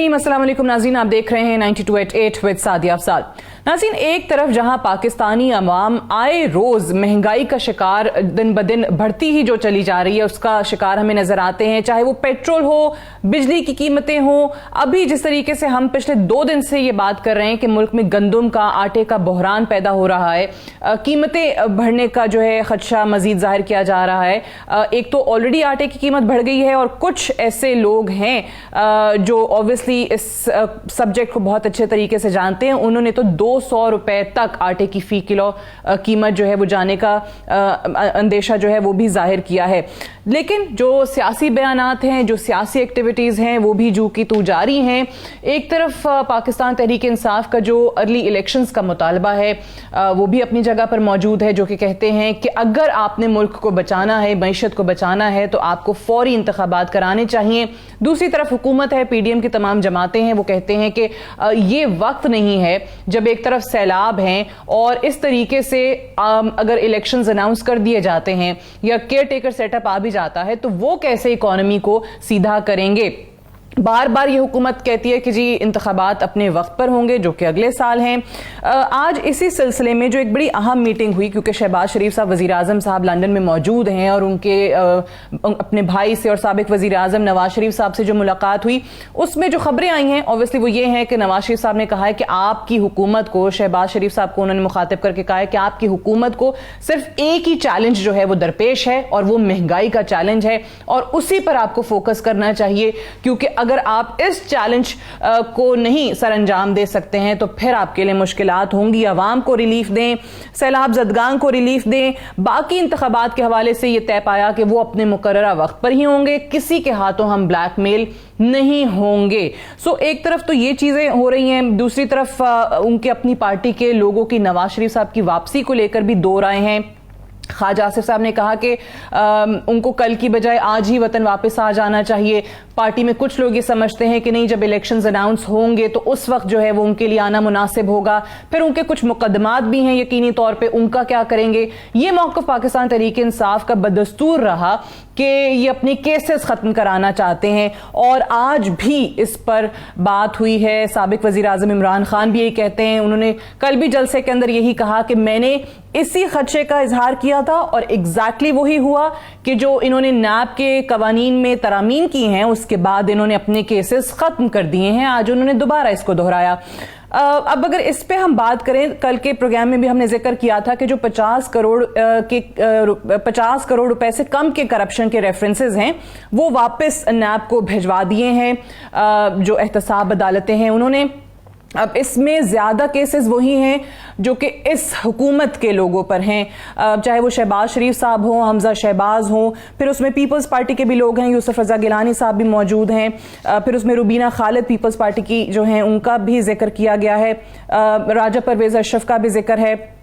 नसीम, अस्सलाम वालेकुम नाज़रीन, आप देख रहे हैं 92.8 विद सादिया अफजाल। नाज़रीन, एक तरफ जहां पाकिस्तानी अवाम आए रोज महंगाई का शिकार दिन ब दिन बढ़ती ही जो चली जा रही है उसका शिकार हमें नजर आते हैं, चाहे वो पेट्रोल हो, बिजली की कीमतें हो। अभी जिस तरीके से हम पिछले 2 दिन से ये बात कर रहे हैं कि मुल्क में गंदम का, आटे का बहरान पैदा हो रहा है, कीमतें बढ़ने का जो है खदशा मजीद जाहिर किया जा रहा है। एक तो ऑलरेडी आटे की कीमत बढ़ गई है और कुछ ऐसे लोग हैं जो ऑब्वियसली इस सब्जेक्ट को बहुत अच्छे तरीके से जानते हैं। उन्होंने तो 200 रुपए तक आटे की फी किलो कीमत जो है वो जाने का अंदेशा जो है वो भी जाहिर किया है। लेकिन जो सियासी बयानात हैं, जो सियासी एक्टिविटीज हैं, वो भी जू की तू जारी हैं। एक तरफ पाकिस्तान तहरीक इंसाफ का जो अर्ली इलेक्शंस का मुतालबा है वो भी अपनी जगह पर मौजूद है, जो कि कहते हैं कि अगर आपने मुल्क को बचाना है, मईशत को बचाना है, तो आपको फौरी इंतखाबात कराने चाहिए। दूसरी तरफ हुकूमत है, पीडीएम की तमाम जमातें हैं, वो कहते हैं कि ये वक्त नहीं है जब एक तरफ सैलाब हैं और इस तरीके से अगर इलेक्शंस अनाउंस कर दिए जाते हैं या केयर टेकर सेटअप आ भी जाता है तो वो कैसे इकोनॉमी को सीधा करेंगे। बार बार ये हुकूमत कहती है कि जी इंतखाबात अपने वक्त पर होंगे, जो कि अगले साल हैं। आज इसी सिलसिले में जो एक बड़ी अहम मीटिंग हुई, क्योंकि शहबाज शरीफ साहब वजीर आजम साहब लंदन में मौजूद हैं और उनके अपने भाई से और साबिक वजीर आजम नवाज शरीफ साहब से जो मुलाकात हुई, उसमें जो खबरें आई हैं ऑब्वियसली वो ये हैं कि नवाज शरीफ साहब ने कहा है कि आपकी हुकूमत को, शहबाज शरीफ साहब को उन्होंने मुखातिब करके कहा है कि आपकी हुकूमत को सिर्फ एक ही चैलेंज जो है वो दरपेश है और वो महंगाई का चैलेंज है और उसी पर आपको फोकस करना चाहिए, क्योंकि अगर आप इस चैलेंज को नहीं सरअंजाम दे सकते हैं तो फिर आपके लिए मुश्किलात होंगी। अवाम को रिलीफ दें, सैलाब ज़दगान को रिलीफ दें। बाकी इंतखाबात के हवाले से यह तय पाया कि वो अपने मुकर्ररा वक्त पर ही होंगे, किसी के हाथों हम ब्लैकमेल नहीं होंगे। सो एक तरफ तो ये चीजें हो रही हैं, दूसरी तरफ उनके अपनी पार्टी के लोगों की नवाज शरीफ साहब की वापसी को लेकर भी 2 राय हैं। ख्वाजा आसिफ साहब ने कहा कि उनको कल की बजाय आज ही वतन वापस आ जाना चाहिए। पार्टी में कुछ लोग ये समझते हैं कि नहीं, जब इलेक्शंस अनाउंस होंगे तो उस वक्त जो है वो उनके लिए आना मुनासिब होगा। फिर उनके कुछ मुकदमात भी हैं यकीनी तौर पे, उनका क्या करेंगे। ये मौक़िफ़ पाकिस्तान तहरीक इंसाफ का बदस्तूर रहा कि ये अपने केसेस खत्म कराना चाहते हैं और आज भी इस पर बात हुई है। साबिक वजीर आजम इमरान खान भी यही कहते हैं, उन्होंने कल भी जलसे के अंदर यही कहा कि मैंने इसी खदशे का इजहार किया था और एग्जैक्टली वही हुआ कि जो इन्होंने नैब के कवानीन में तरामीम की हैं उसके बाद इन्होंने अपने केसेस खत्म कर दिए हैं। आज उन्होंने दोबारा इसको दोहराया। अब अगर इस पे हम बात करें, कल के प्रोग्राम में भी हमने जिक्र किया था कि जो 50 करोड़ रुपए से कम के करप्शन के रेफरेंसेस हैं वो वापस नैब को भिजवा दिए हैं जो एहतसाब अदालतें हैं उन्होंने। अब इसमें ज्यादा केसेस वही हैं जो कि इस हुकूमत के लोगों पर हैं, चाहे वो शहबाज शरीफ साहब हों, हमजा शहबाज हों, फिर उसमें पीपल्स पार्टी के भी लोग हैं, यूसुफ रजा गिलानी साहब भी मौजूद हैं, फिर उसमें रुबीना खालिद पीपल्स पार्टी की जो हैं उनका भी जिक्र किया गया है, राजा परवेज अशरफ का भी जिक्र है।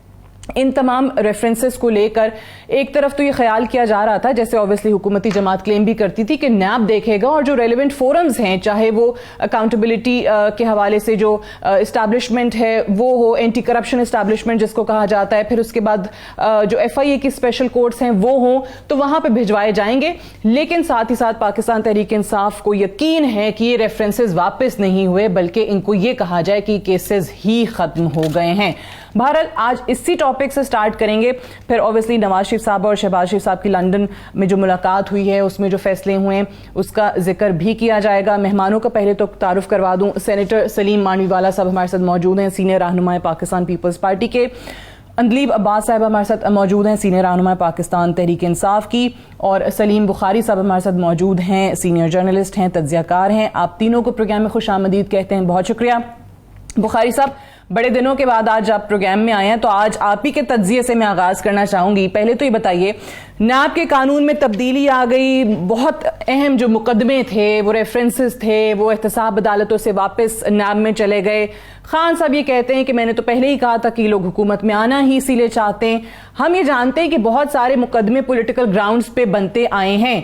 इन तमाम रेफरेंसेस को लेकर एक तरफ तो ये ख्याल किया जा रहा था, जैसे ऑब्वियसली हुकूमती जमात क्लेम भी करती थी कि नैब देखेगा और जो रेलेवेंट फोरम्स हैं, चाहे वो अकाउंटेबिलिटी के हवाले से जो इस्टेब्लिशमेंट है वो हो, एंटी करप्शन इस्टेब्लिशमेंट जिसको कहा जाता है, फिर उसके बाद जो FIA की स्पेशल कोर्ट्स हैं वो हों, तो वहां पर भिजवाए जाएंगे। लेकिन साथ ही साथ पाकिस्तान तहरीक इंसाफ को यकीन है कि ये रेफरेंसेस वापस नहीं हुए, बल्कि इनको ये कहा जाए कि केसेस ही खत्म हो गए हैं। बहरहाल आज इसी टॉपिक से स्टार्ट करेंगे, फिर ऑब्वियसली नवाज शरीफ साहब और शहबाज शरीफ साहब की लंदन में जो मुलाकात हुई है उसमें जो फैसले हुए हैं उसका जिक्र भी किया जाएगा। मेहमानों का पहले तो तारुफ करवा दूं, सेनेटर सलीम मानवीवाला साहब हमारे साथ मौजूद हैं, सीनियर रहनुमा पाकिस्तान पीपल्स पार्टी के। अंदलीब अब्बास साहब हमारे साथ मौजूद हैं, सीनियर रहनुमा पाकिस्तान तहरीक इंसाफ की, और सलीम बुखारी साहब हमारे साथ मौजूद हैं, सीनियर जर्नलिस्ट हैं, तज्जियाकार हैं। आप तीनों को प्रोग्राम में खुश आमदीद कहते हैं, बहुत शुक्रिया। बुखारी साहब, बड़े दिनों के बाद आज आप प्रोग्राम में आए हैं, तो आज आप ही के तज्जिए से मैं आगाज करना चाहूंगी। पहले तो ये बताइए, नैब के कानून में तब्दीली आ गई, बहुत अहम जो मुकदमे थे, वो रेफरेंसेस थे, वो एहतसाब अदालतों से वापस नैब में चले गए। खान साहब ये कहते हैं कि मैंने तो पहले ही कहा था कि लोग हुकूमत में आना ही इसीलिए चाहते हैं। हम ये जानते हैं कि बहुत सारे मुकदमे पॉलिटिकल ग्राउंड्स पे बनते आए हैं।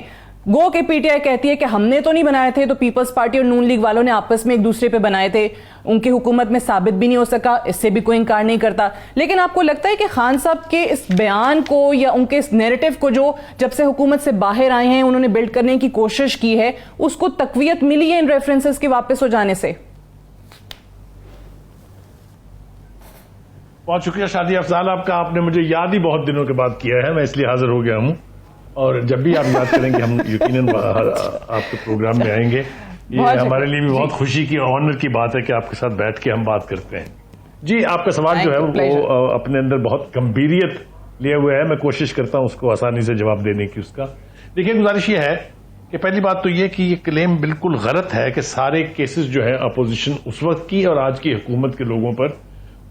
गो के पीटीआई कहती है कि हमने तो नहीं बनाए थे, तो पीपल्स पार्टी और नून लीग वालों ने आपस में एक दूसरे पे बनाए थे, उनकी हुकूमत में साबित भी नहीं हो सका, इससे भी कोई इंकार नहीं करता। लेकिन आपको लगता है कि खान साहब के इस बयान को या उनके इस नैरेटिव को जो जब से हुकूमत से बाहर आए हैं उन्होंने बिल्ड करने की कोशिश की है, उसको तकवीयत मिली है इन रेफरेंसेस के वापस हो जाने से? बहुत शुक्रिया शादिया अफजाल आपका, आपने मुझे याद ही बहुत दिनों के बाद किया है, मैं इसलिए हाजिर हो गया हूं। और जब भी आप याद करेंगे हम यकीनन आपके प्रोग्राम में आएंगे। ये हमारे लिए भी बहुत खुशी की और ऑनर की बात है कि आपके साथ बैठ के हम बात करते हैं। जी, आपका सवाल जो है वो अपने अंदर बहुत गंभीरियत लिए हुए है, मैं कोशिश करता हूं उसको आसानी से जवाब देने की। उसका देखिए, गुजारिश ये है कि पहली बात तो ये कि ये क्लेम बिल्कुल गलत है कि सारे केसेस जो है अपोजिशन उस वक्त की और आज की हुकूमत के लोगों पर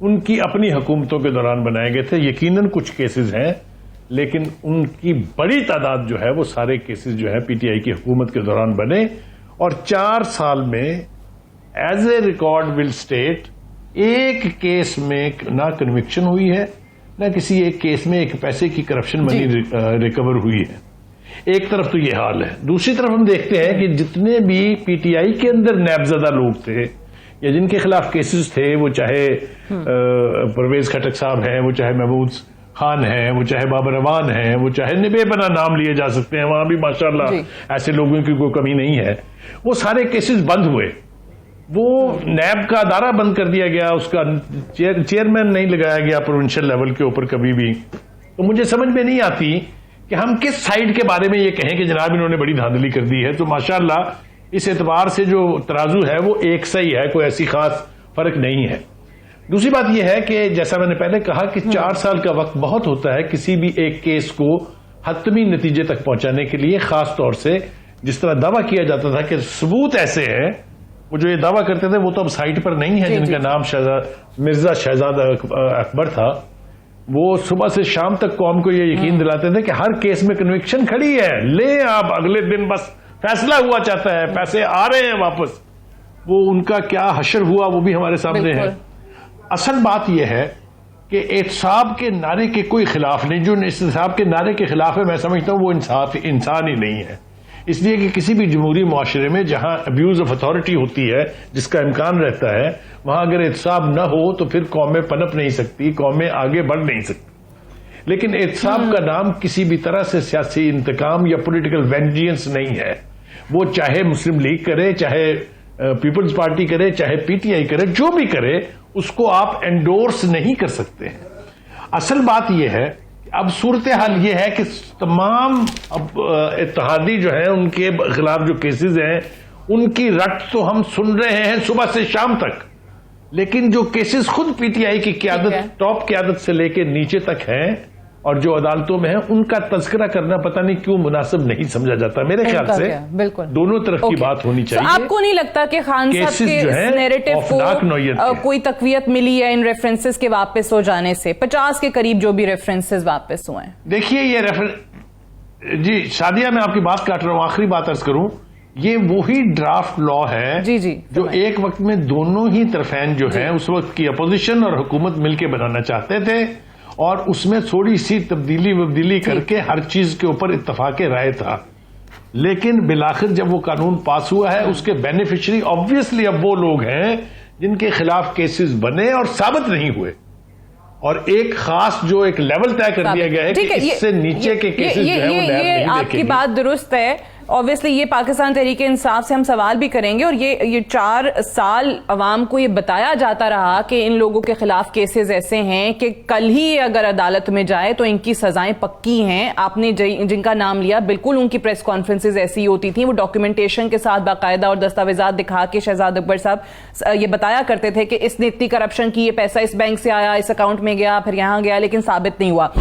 उनकी अपनी हुकूमतों के दौरान बनाए गए थे। यकीनन कुछ केसेस हैं, लेकिन उनकी बड़ी तादाद जो है वो सारे केसेस जो है पीटीआई की हुकूमत के दौरान बने। और 4 साल में as a record will state एक केस में ना कन्विक्शन हुई है, ना किसी एक केस में एक पैसे की करप्शन मनी रिकवर हुई है। एक तरफ तो ये हाल है। दूसरी तरफ हम देखते हैं कि जितने भी पीटीआई के अंदर नैबजदा लोग थे या जिनके खिलाफ केसेस थे, वो चाहे परवेज खटक साहब हैं, वो चाहे महमूद खान है, वो चाहे बाबर अवान है, वो चाहे निबेबना नाम लिए जा सकते हैं, वहां भी माशाल्लाह ऐसे लोगों की कोई कमी नहीं है। वो सारे केसेस बंद हुए, वो नैब का अदारा बंद कर दिया गया, उसका चेयरमैन नहीं लगाया गया प्रोविंशियल लेवल के ऊपर कभी भी। तो मुझे समझ में नहीं आती कि हम किस साइड के बारे में ये कहें कि जनाब इन्होंने बड़ी धांधली कर दी है। तो माशाल्लाह इस एतबार से जो तराजू है वो एक सही है, कोई ऐसी खास फर्क नहीं है। दूसरी बात यह है कि जैसा मैंने पहले कहा कि 4 साल का वक्त बहुत होता है किसी भी एक केस को हतमी नतीजे तक पहुंचाने के लिए, खास तौर से जिस तरह दावा किया जाता था कि सबूत ऐसे हैं। वो जो ये दावा करते थे वो तो अब साइट पर नहीं है, जिनका नाम मिर्जा शहजाद अकबर था। वो सुबह से शाम तक कौम को ये यकीन दिलाते थे कि हर केस में कन्विक्शन खड़ी है, ले आप अगले दिन बस फैसला हुआ चाहता है, पैसे आ रहे हैं वापस। वो उनका क्या हशर हुआ वो भी हमारे सामने है। असल बात यह है कि एहतसाब के नारे के कोई खिलाफ नहीं। जो एहतसाब के नारे के खिलाफ है, मैं समझता हूं वो इंसान ही नहीं है। इसलिए कि किसी भी जमहूरी मुआशरे में जहां अब्यूज ऑफ अथॉरिटी होती है, जिसका इम्कान रहता है, वहां अगर एहतसाब न हो तो फिर कौमें पनप नहीं सकती, कौमें आगे बढ़ नहीं सकती। लेकिन एहतसाब का नाम किसी भी तरह से सियासी इंतकाम या पॉलिटिकल वेंजियंस नहीं है। वो चाहे मुस्लिम लीग करे, चाहे पीपल्स पार्टी करे, चाहे पीटीआई करे, जो भी करे उसको आप एंडोर्स नहीं कर सकते हैं। असल बात यह है, अब सूरत हाल यह है कि तमाम इत्तेहादी जो है उनके खिलाफ जो केसेस हैं उनकी रट तो हम सुन रहे हैं सुबह से शाम तक, लेकिन जो केसेस खुद पीटीआई की क्यादत, टॉप क्यादत से लेकर नीचे तक हैं और जो अदालतों में है, उनका तज़किरा करना पता नहीं क्यों मुनासिब नहीं समझा जाता। मेरे ख्याल से बिल्कुल दोनों तरफ की बात होनी चाहिए। आपको नहीं लगता कि खान साहब के इस नैरेटिव को कोई तकवीयत मिली है इन रेफरेंसेस के वापस हो जाने से? 50 के करीब जो भी रेफरेंसेस वापस हुए हैं। देखिए ये जी शादिया, मैं आपकी बात काट रहा हूं, आखिरी बात अर्ज करूं, ये वही ड्राफ्ट लॉ है जी जो एक वक्त में दोनों ही तरफैन जो है उस वक्त की अपोजिशन और हुकूमत मिलकर बनाना चाहते थे, और उसमें थोड़ी सी तब्दीली करके हर चीज के ऊपर इत्तफाक राय था। लेकिन बिलाखिर जब वो कानून पास हुआ है, उसके बेनिफिशियरी ऑब्वियसली अब वो लोग हैं जिनके खिलाफ केसेस बने और साबित नहीं हुए, और एक खास जो एक लेवल तय कर दिया गया है कि इससे नीचे के केसेस जो है वो नैब नहीं देखेंगे। आपकी बात दुरुस्त है। ऑब्वियसली ये पाकिस्तान तहरीक इंसाफ से हम सवाल भी करेंगे, और ये 4 साल अवाम को ये बताया जाता रहा कि इन लोगों के खिलाफ केसेस ऐसे हैं कि कल ही अगर अदालत में जाए तो इनकी सजाएं पक्की हैं। आपने जिनका नाम लिया, बिल्कुल उनकी प्रेस कॉन्फ्रेंसेज ऐसी होती थी, वो डॉक्यूमेंटेशन के साथ बाकायदा और दस्तावेजात दिखा के शहजाद अकबर साहब ये बताया करते थे कि इसने इतनी करप्शन की, ये पैसा इस बैंक से आया, इस अकाउंट में गया, फिर यहां गया, लेकिन साबित नहीं हुआ।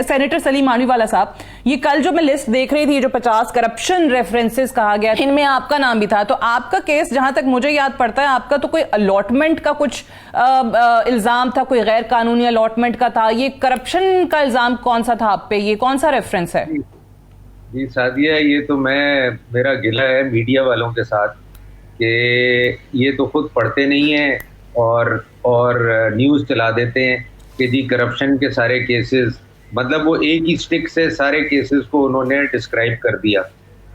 सेनेटर सलीम मानवीवाला साहब, ये कल जो मैं लिस्ट देख रही थी, जो 50 करप्शन रेफरेंसेस कहा गया, इनमें आपका नाम भी था। तो आपका केस जहां तक मुझे याद पड़ता है, आपका तो कोई अलॉटमेंट का कुछ इल्जाम था, कोई गैर कानूनी अलॉटमेंट का था। ये करप्शन का इल्जाम कौन सा था आप पे? ये कौन सा रेफरेंस है? जी सादिया, ये तो मेरा गिला है मीडिया वालों के साथ कि ये तो खुद पढ़ते नहीं हैं और न्यूज़ चला देते हैं कि जी करप्शन के सारे केसेस, मतलब वो एक ही स्टिक से सारे केसेस को उन्होंने डिस्क्राइब कर दिया।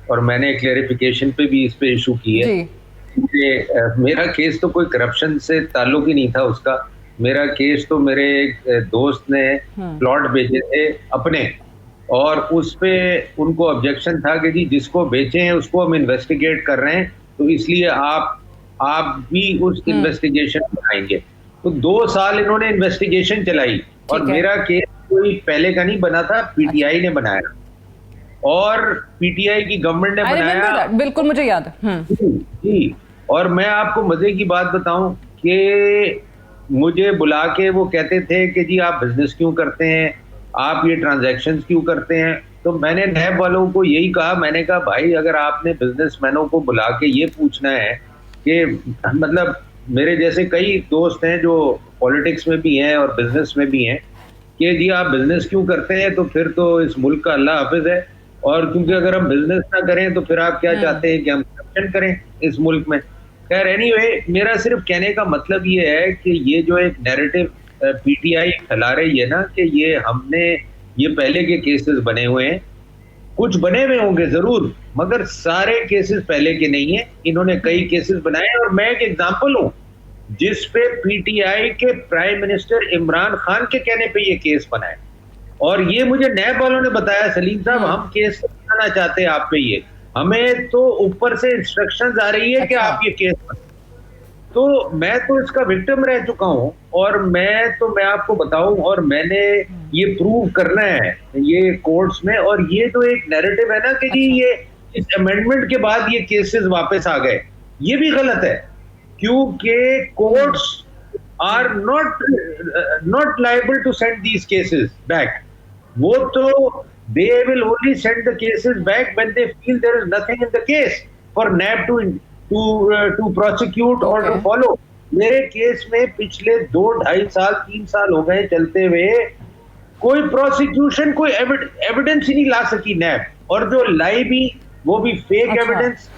और मैंने क्लेरिफिकेशन पे भी इस पे इशू की है जी कि मेरा केस तो कोई करप्शन से ताल्लुक ही नहीं था उसका। मेरा केस तो मेरे एक दोस्त ने प्लॉट बेचे थे अपने, और उस पे उनको ऑब्जेक्शन था कि जी जिसको बेचे हैं उसको हम इन्वेस्टिगेट कर रहे हैं, तो इसलिए आप भी उस इन्वेस्टिगेशन में आएंगे। तो 2 साल इन्होंने इन्वेस्टिगेशन चलाई और ठीक है। मेरा केस कोई पहले का नहीं बना था, पीटीआई ने बनाया और पीटीआई की गवर्नमेंट ने आई रिमेम्बर बनाया। दैट, बिल्कुल मुझे याद है। जी, और मैं आपको मजे की बात बताऊं कि मुझे बुला के वो कहते थे कि जी आप बिजनेस क्यों करते हैं, आप ये ट्रांजैक्शंस क्यों करते हैं। तो मैंने नैब वालों को यही कहा, मैंने कहा भाई अगर आपने बिजनेसमैनों को बुला के ये पूछना है कि मतलब मेरे जैसे कई दोस्त हैं जो पॉलिटिक्स में भी हैं और बिजनेस में भी हैं कि जी आप बिजनेस क्यों करते हैं, तो फिर तो इस मुल्क का अल्लाह हाफिज है। और क्योंकि अगर हम बिजनेस ना करें तो फिर आप क्या चाहते हैं कि हम करप्शन करें इस मुल्क में। खैर एनीवे, मेरा सिर्फ कहने का मतलब ये है कि ये जो एक नैरेटिव पीटीआई फैला रही है ना कि ये पहले के केसेस बने हुए हैं, कुछ बने हुए होंगे जरूर, मगर सारे केसेस पहले के नहीं है। इन्होंने कई केसेस बनाए और मैं एक एग्जांपल हूं जिस पे पीटीआई के प्राइम मिनिस्टर इमरान खान के कहने पे ये केस बना है। और ये मुझे नैब वालों ने बताया, सलीम साहब हम केस बनाना चाहते हैं आप पे, ये हमें तो ऊपर से इंस्ट्रक्शंस आ रही है कि आप ये केस बनाएं। तो मैं तो इसका विक्टिम रह चुका हूं और मैं आपको बताऊं, और मैंने ये प्रूव करना है ये कोर्ट्स में। और ये तो एक नैरेटिव है ना कि जी ये इस अमेंडमेंट के बाद ये केसेस वापस आ गए, ये भी गलत है क्योंकि courts are not liable to send these cases back. वो तो they will only send the cases back when they feel there is nothing in the case for NAB to prosecute or to follow। मेरे case में पिछले 2-2.5 साल 3 साल हो गए चलते हुए, कोई प्रोसिक्यूशन कोई एविडेंस ही नहीं ला सकी नैब, और जो लाई भी वो भी फेक एविडेंस।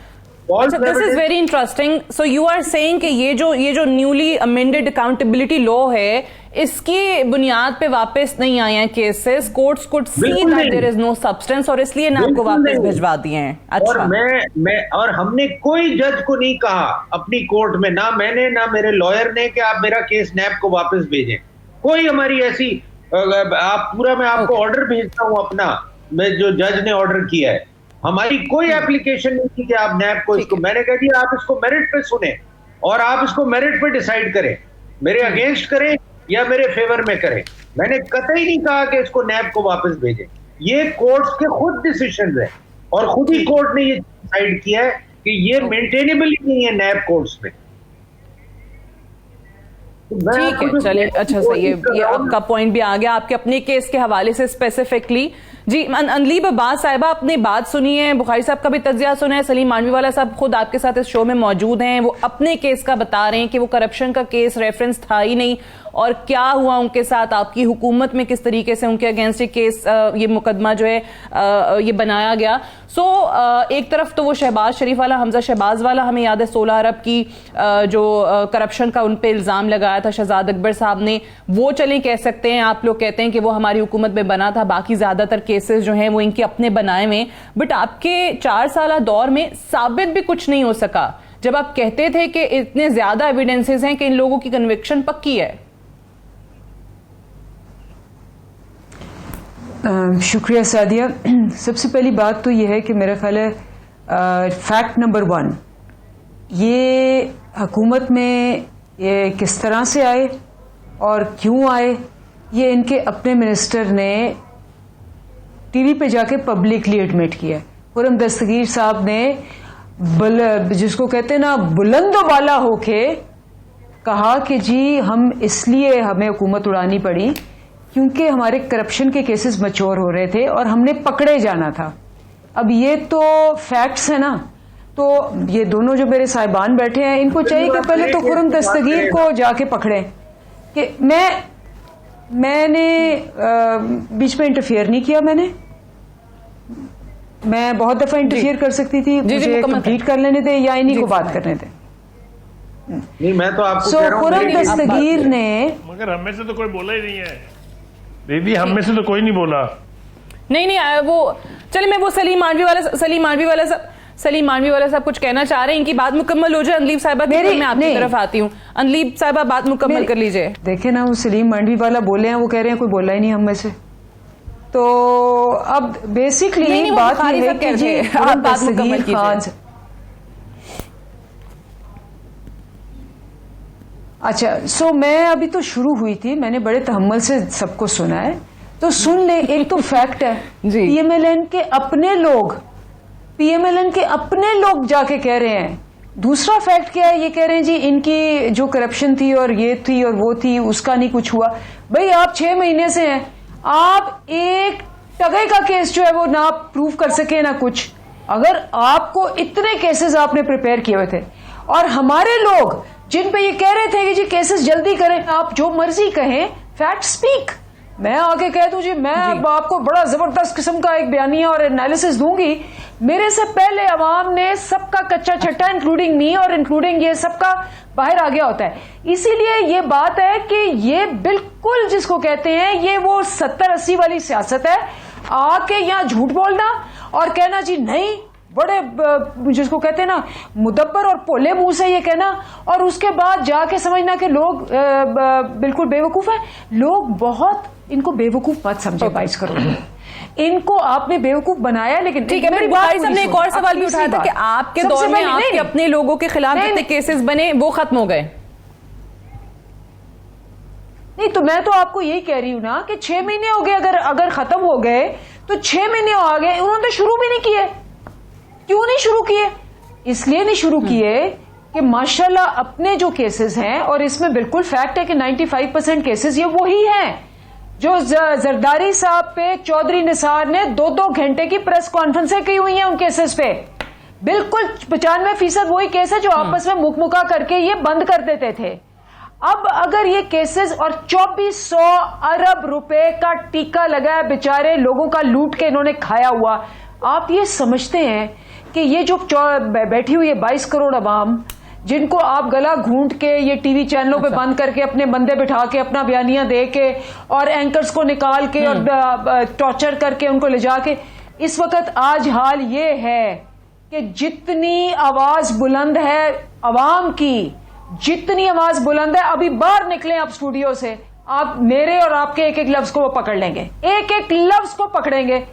अच्छा, this is very interesting. So you are saying कि ये जो न्यूली अमेंडेड अकाउंटेबिलिटी लॉ है, इसकी बुनियाद पे वापस नहीं आए हैं cases, courts could see that there is no substance और इसलिए ना आपको वापस भिजवा दिए हैं। अच्छा, और हमने कोई जज को नहीं कहा अपनी कोर्ट में, ना मैंने ना मेरे लॉयर ने कि आप मेरा केस नैब को वापस भेजें। कोई हमारी ऐसी मैं आपको ऑर्डर भेजता हूं अपना, मैं जो जज ने ऑर्डर किया है, हमारी कोई एप्लीकेशन नहीं थी कि आप नैब को इसको। मैंने कहा जी आप इसको मेरिट पे सुने और आप इसको मेरिट पे डिसाइड करें, मेरे अगेंस्ट करें या मेरे फेवर में करें। मैंने कतई नहीं कहा कि इसको नैब को वापस भेजें। ये कोर्ट्स के खुद डिसीजन है और खुद ही कोर्ट ने ये डिसाइड किया है कि ये मेंटेनेबल ही नहीं है नैब कोर्ट्स में। ठीक है, चलिए, अच्छा सही है, ये आपका पॉइंट भी आ गया आपके अपने केस के हवाले से स्पेसिफिकली। जी, अनलीब अब्बास साहिबा, अपनी बात सुनी है, बुखारी साहब का भी तज्जिया सुना है, सलीम मांडवीवाला साहब खुद आपके साथ इस शो में मौजूद हैं, वो अपने केस का बता रहे हैं कि वो करप्शन का केस रेफरेंस था ही नहीं और क्या हुआ उनके साथ, आपकी हुकूमत में किस तरीके से उनके अगेंस्ट ये केस, ये मुकदमा जो है ये बनाया गया। सो एक तरफ तो वो शहबाज शरीफ वाला, हमजा शहबाज वाला, हमें याद है 16 अरब की जो करप्शन का उन पे इल्जाम लगाया था शहजाद अकबर साहब ने, वो चलें कह सकते हैं, आप लोग कहते हैं कि वो हमारी हुकूमत में बना था, बाकी ज्यादातर केसेस जो हैं वो इनके अपने बनाए हुए। बट आपके 4 साल दौर में साबित भी कुछ नहीं हो सका, जब आप कहते थे कि इतने ज्यादा एविडेंसेस हैं कि इन लोगों की कन्विक्शन पक्की है। शुक्रिया सादिया। सबसे पहली बात तो यह है कि मेरा ख्याल है फैक्ट नंबर 1, ये हुकूमत में ये किस तरह से आए और क्यों आए, ये इनके अपने मिनिस्टर ने टीवी पे जाके पब्लिकली एडमिट किया। खुर्रम दस्तगीर साहब ने जिसको कहते हैं ना बुलंद वाला होके कहा कि जी हम इसलिए हमें हुकूमत उड़ानी पड़ी क्योंकि हमारे करप्शन के केसेस मैच्योर हो रहे थे और हमने पकड़े जाना था। अब ये तो फैक्ट्स है ना, तो ये दोनों जो मेरे साहिबान बैठे हैं इनको चाहिए कि पहले तो खुर्रम दस्तगीर को जाके पकड़ें कि मैंने बीच में इंटरफेयर नहीं किया। मैं बहुत दफा इंटरफियर कर सकती थी, मुझे कंप्लीट कर लेने थे या इन्हीं को बात करने थे। नहीं, मैं तो आपको कह रहा हूं खुर्रम दस्तगीर ने, मगर हम में से तो कोई बोला ही नहीं है दीदी, हम में से तो कोई नहीं बोला। नहीं वो चलिए, मैं वो सलीम मानवी वाला सब कुछ कहना चाह रहे हैं, इनकी बात मुकम्मल हो जाए। अनलीब साहिबा मैं आपकी तरफ आती हूँ। अनलीब साहिबा बात मुकम्मल कर लीजिए। देखे ना, वो सलीम मांडवी वाला बोले हैं, वो कह रहे हैं कोई बोला ही नहीं हम में से। तो अब बेसिकली बात ये है कि जी आप बात मुकम्मल कीजिए। अच्छा, सो मैं अभी तो शुरू हुई थी, मैंने बड़े तहम्मुल से सबको सुना है, तो सुन ले। एक तो फैक्ट है, पीएमएलएन के अपने लोग जाके कह रहे हैं। दूसरा फैक्ट क्या है, ये कह रहे हैं जी इनकी जो करप्शन थी और ये थी और वो थी, उसका नहीं कुछ हुआ। भाई आप 6 महीने से हैं, आप एक टगे का केस जो है वो ना प्रूव कर सके ना कुछ। अगर आपको इतने केसेस आपने प्रिपेयर किए हुए थे, और हमारे लोग जिन पे ये कह रहे थे कि जी केसेस जल्दी करें, आप जो मर्जी कहें, फैक्ट स्पीक। मैं आके कह दूं जी मैं आपको बड़ा जबरदस्त किस्म का एक बयानिया और एनालिसिस दूंगी, मेरे से पहले अवाम ने सबका कच्चा छट्टा, इंक्लूडिंग मी और इंक्लूडिंग ये सबका बाहर आ गया होता है। इसीलिए ये बात है कि ये बिल्कुल जिसको कहते हैं ये वो 70-80 वाली सियासत है, आके यहाँ झूठ बोलना और कहना जी नहीं, बड़े जिसको कहते हैं ना मुदब्बर और पोले मुंह से ये कहना, और उसके बाद जाके समझना कि लोग बिल्कुल बेवकूफ है। लोग बहुत इनको बेवकूफ मत समझे 22 करोड़, इनको आपने बेवकूफ बनाया। लेकिन ठीक है, मेरी बुखारी साहब ने एक और सवाल भी उठाया था कि आपके दौर में आपके अपने लोगों के खिलाफ जितने केसेस बने वो खत्म हो गए। नहीं, तो मैं तो आपको यही कह रही हूं ना कि 6 महीने हो गए, अगर खत्म हो गए तो 6 महीने आ गए, उन्होंने तो शुरू भी नहीं किए। क्यों नहीं शुरू किए? इसलिए नहीं शुरू किए कि माशाल्लाह अपने जो केसेस हैं, और इसमें बिल्कुल फैक्ट है कि 95% केसेस ये वही हैं जो जरदारी साहब पे चौधरी निसार ने 2-2 घंटे की प्रेस कॉन्फ्रेंसें की हुई हैं उन केसेस पे। बिल्कुल 95% वही केस है जो आपस में मुकमुका करके ये बंद कर देते थे। अब अगर ये केसेस, और 2400 अरब रुपए का टीका लगा है बेचारे लोगों का, लूट के इन्होंने खाया हुआ। आप ये समझते हैं कि ये जो बैठी हुई है 22 करोड़ अवाम, जिनको आप गला घूंट के ये टीवी चैनलों पे बंद करके अपने बंदे बिठा के अपना बयानिया दे के और एंकर्स को निकाल के और टॉर्चर करके उनको ले जाके, इस वक्त आज हाल ये है कि जितनी आवाज बुलंद है अवाम की, जितनी आवाज बुलंद है, अभी बाहर निकले आप स्टूडियो से, आप मेरे और आपके एक एक लफ्ज को वो पकड़ लेंगे, एक एक लफ्ज को पकड़ेंगे।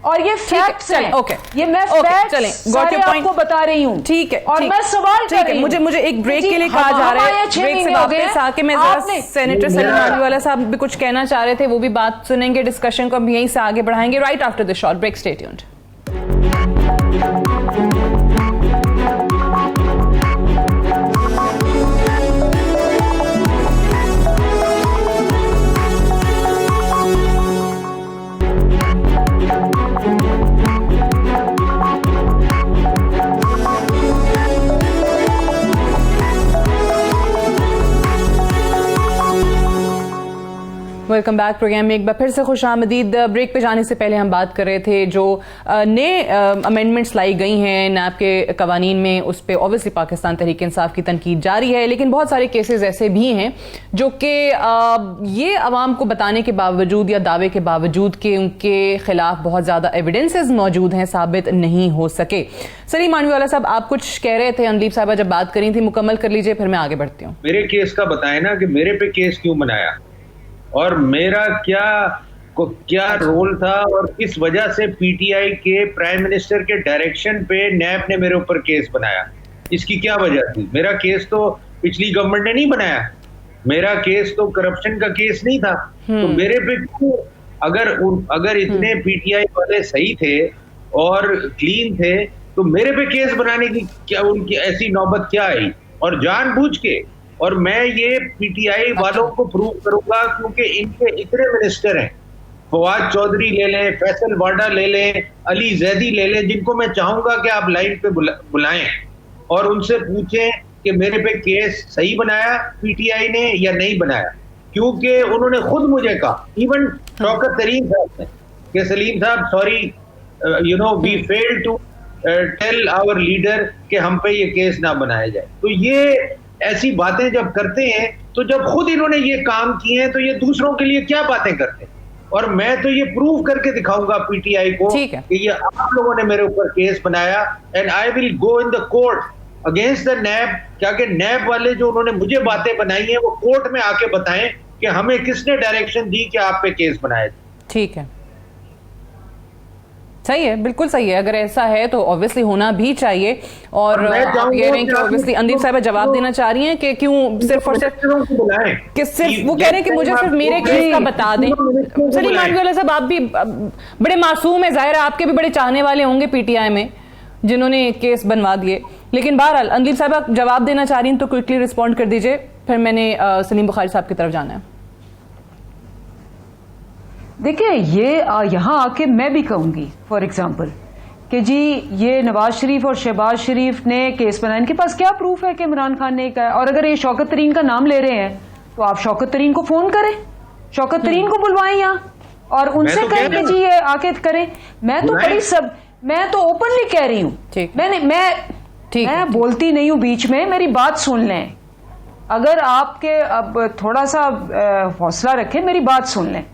और ये फैक्ट्स हैं। ओके, ये मैं फैक्ट्स सारे आपको बता रही हूँ। ठीक है, और मैं सवाल कर रही हूँ। मुझे एक ब्रेक के लिए कहा जा रहा है। ब्रेक से वापस आके मैं जरा सेनेटर सलीम मानवी वाला साहब भी कुछ कहना चाह रहे थे, वो भी बात सुनेंगे। डिस्कशन को हम यहीं से आगे बढ़ाएंगे right after this short break. Stay tuned. Welcome back. Program में एक बार फिर से खुश आमदीद। ब्रेक पे जाने से पहले हम बात कर रहे थे जो नए अमेंडमेंट्स लाई गई हैं नैब के कवानीन में, उस पर ऑब्वियसली पाकिस्तान तहरीक इंसाफ की तनकीद जारी है, लेकिन बहुत सारे केसेस ऐसे भी हैं जो कि ये अवाम को बताने के बावजूद या दावे के बावजूद कि उनके खिलाफ बहुत ज़्यादा एविडेंसेस मौजूद हैं, साबित नहीं हो सके। सलीम मानवी वाला साहब, आप कुछ कह रहे थे, अनलीब साहबा जब बात करी थी, मुकम्मल कर लीजिए, फिर मैं आगे बढ़ती हूँ। मेरे केस का बताएं ना कि मेरे पे केस क्यों बनाया और मेरा क्या रोल था, और किस वजह से पीटीआई के प्राइम मिनिस्टर के डायरेक्शन पे नैब ने मेरे ऊपर केस बनाया, इसकी क्या वजह थी? मेरा केस तो पिछली गवर्नमेंट ने नहीं बनाया, मेरा केस तो करप्शन का केस नहीं था। तो मेरे पे क्यों, अगर इतने पीटीआई वाले सही थे और क्लीन थे, तो मेरे पे केस बनाने की क्या उनकी ऐसी नौबत क्या आई? और जानबूझ के, और मैं ये पीटीआई वालों को प्रूव करूंगा, क्योंकि इनके इतने मिनिस्टर हैं, फवाद चौधरी ले लें, फैसल वाडा ले लें, अली जैदी ले लें, जिनको मैं चाहूंगा कि आप लाइन पे बुलाएं और उनसे पूछें कि मेरे पे केस सही बनाया पीटीआई ने या नहीं बनाया, क्योंकि उन्होंने खुद मुझे कहा, इवन शौकत तरीन साहब ने, कि सलीम साहब sorry, we fail to tell our leader कि हम पे ये केस ना बनाया जाए। तो ये ऐसी बातें जब करते हैं, तो जब खुद इन्होंने ये काम किए हैं तो ये दूसरों के लिए क्या बातें करते हैं। और मैं तो ये प्रूव करके दिखाऊंगा पीटीआई को कि ये आप लोगों ने मेरे ऊपर केस बनाया, and I will go in the court against the NAB. क्या कि नैब वाले जो उन्होंने मुझे बातें बनाई हैं वो कोर्ट में आके बताएं कि हमें किसने डायरेक्शन दी कि आप पे केस बनाया जाए। ठीक है, सही है, बिल्कुल सही है। अगर ऐसा है तो ऑब्वियसली होना भी चाहिए। और आप कह रहे हैं कि ऑब्वियसली अंदीप साहब जवाब देना चाह रही हैं कि क्यों सिर्फ और सिर्फ कि सिर्फ वो कह रहे हैं कि मुझे सिर्फ मेरे केस का बता दें। सलीम मानवीवाला साहब, आप भी बड़े मासूम है, जाहिर है आपके भी बड़े चाहने वाले होंगे पीटीआई में जिन्होंने केस बनवा दिए, लेकिन बहरहाल अंदीप साहब आप जवाब देना चाह रही हैं तो क्विकली रिस्पॉन्ड कर दीजिए, फिर मैंने सलीम बुखारी साहब की तरफ जाना है। देखिए, ये यहाँ आके मैं भी कहूंगी फॉर एग्जांपल कि जी ये नवाज शरीफ और शहबाज शरीफ ने केस बनाया, इनके पास क्या प्रूफ है कि इमरान खान ने कहा। और अगर ये शौकत तरीन का नाम ले रहे हैं तो आप शौकत तरीन को फोन करें, शौकत तरीन को बुलवाएं यहाँ और उनसे कहें कि जी ये आके करें। मैं तो ओपनली कह रही हूँ, मैं बोलती नहीं हूँ बीच में, मेरी बात सुन लें। अगर आपके अब थोड़ा सा हौसला रखें, मेरी बात सुन लें।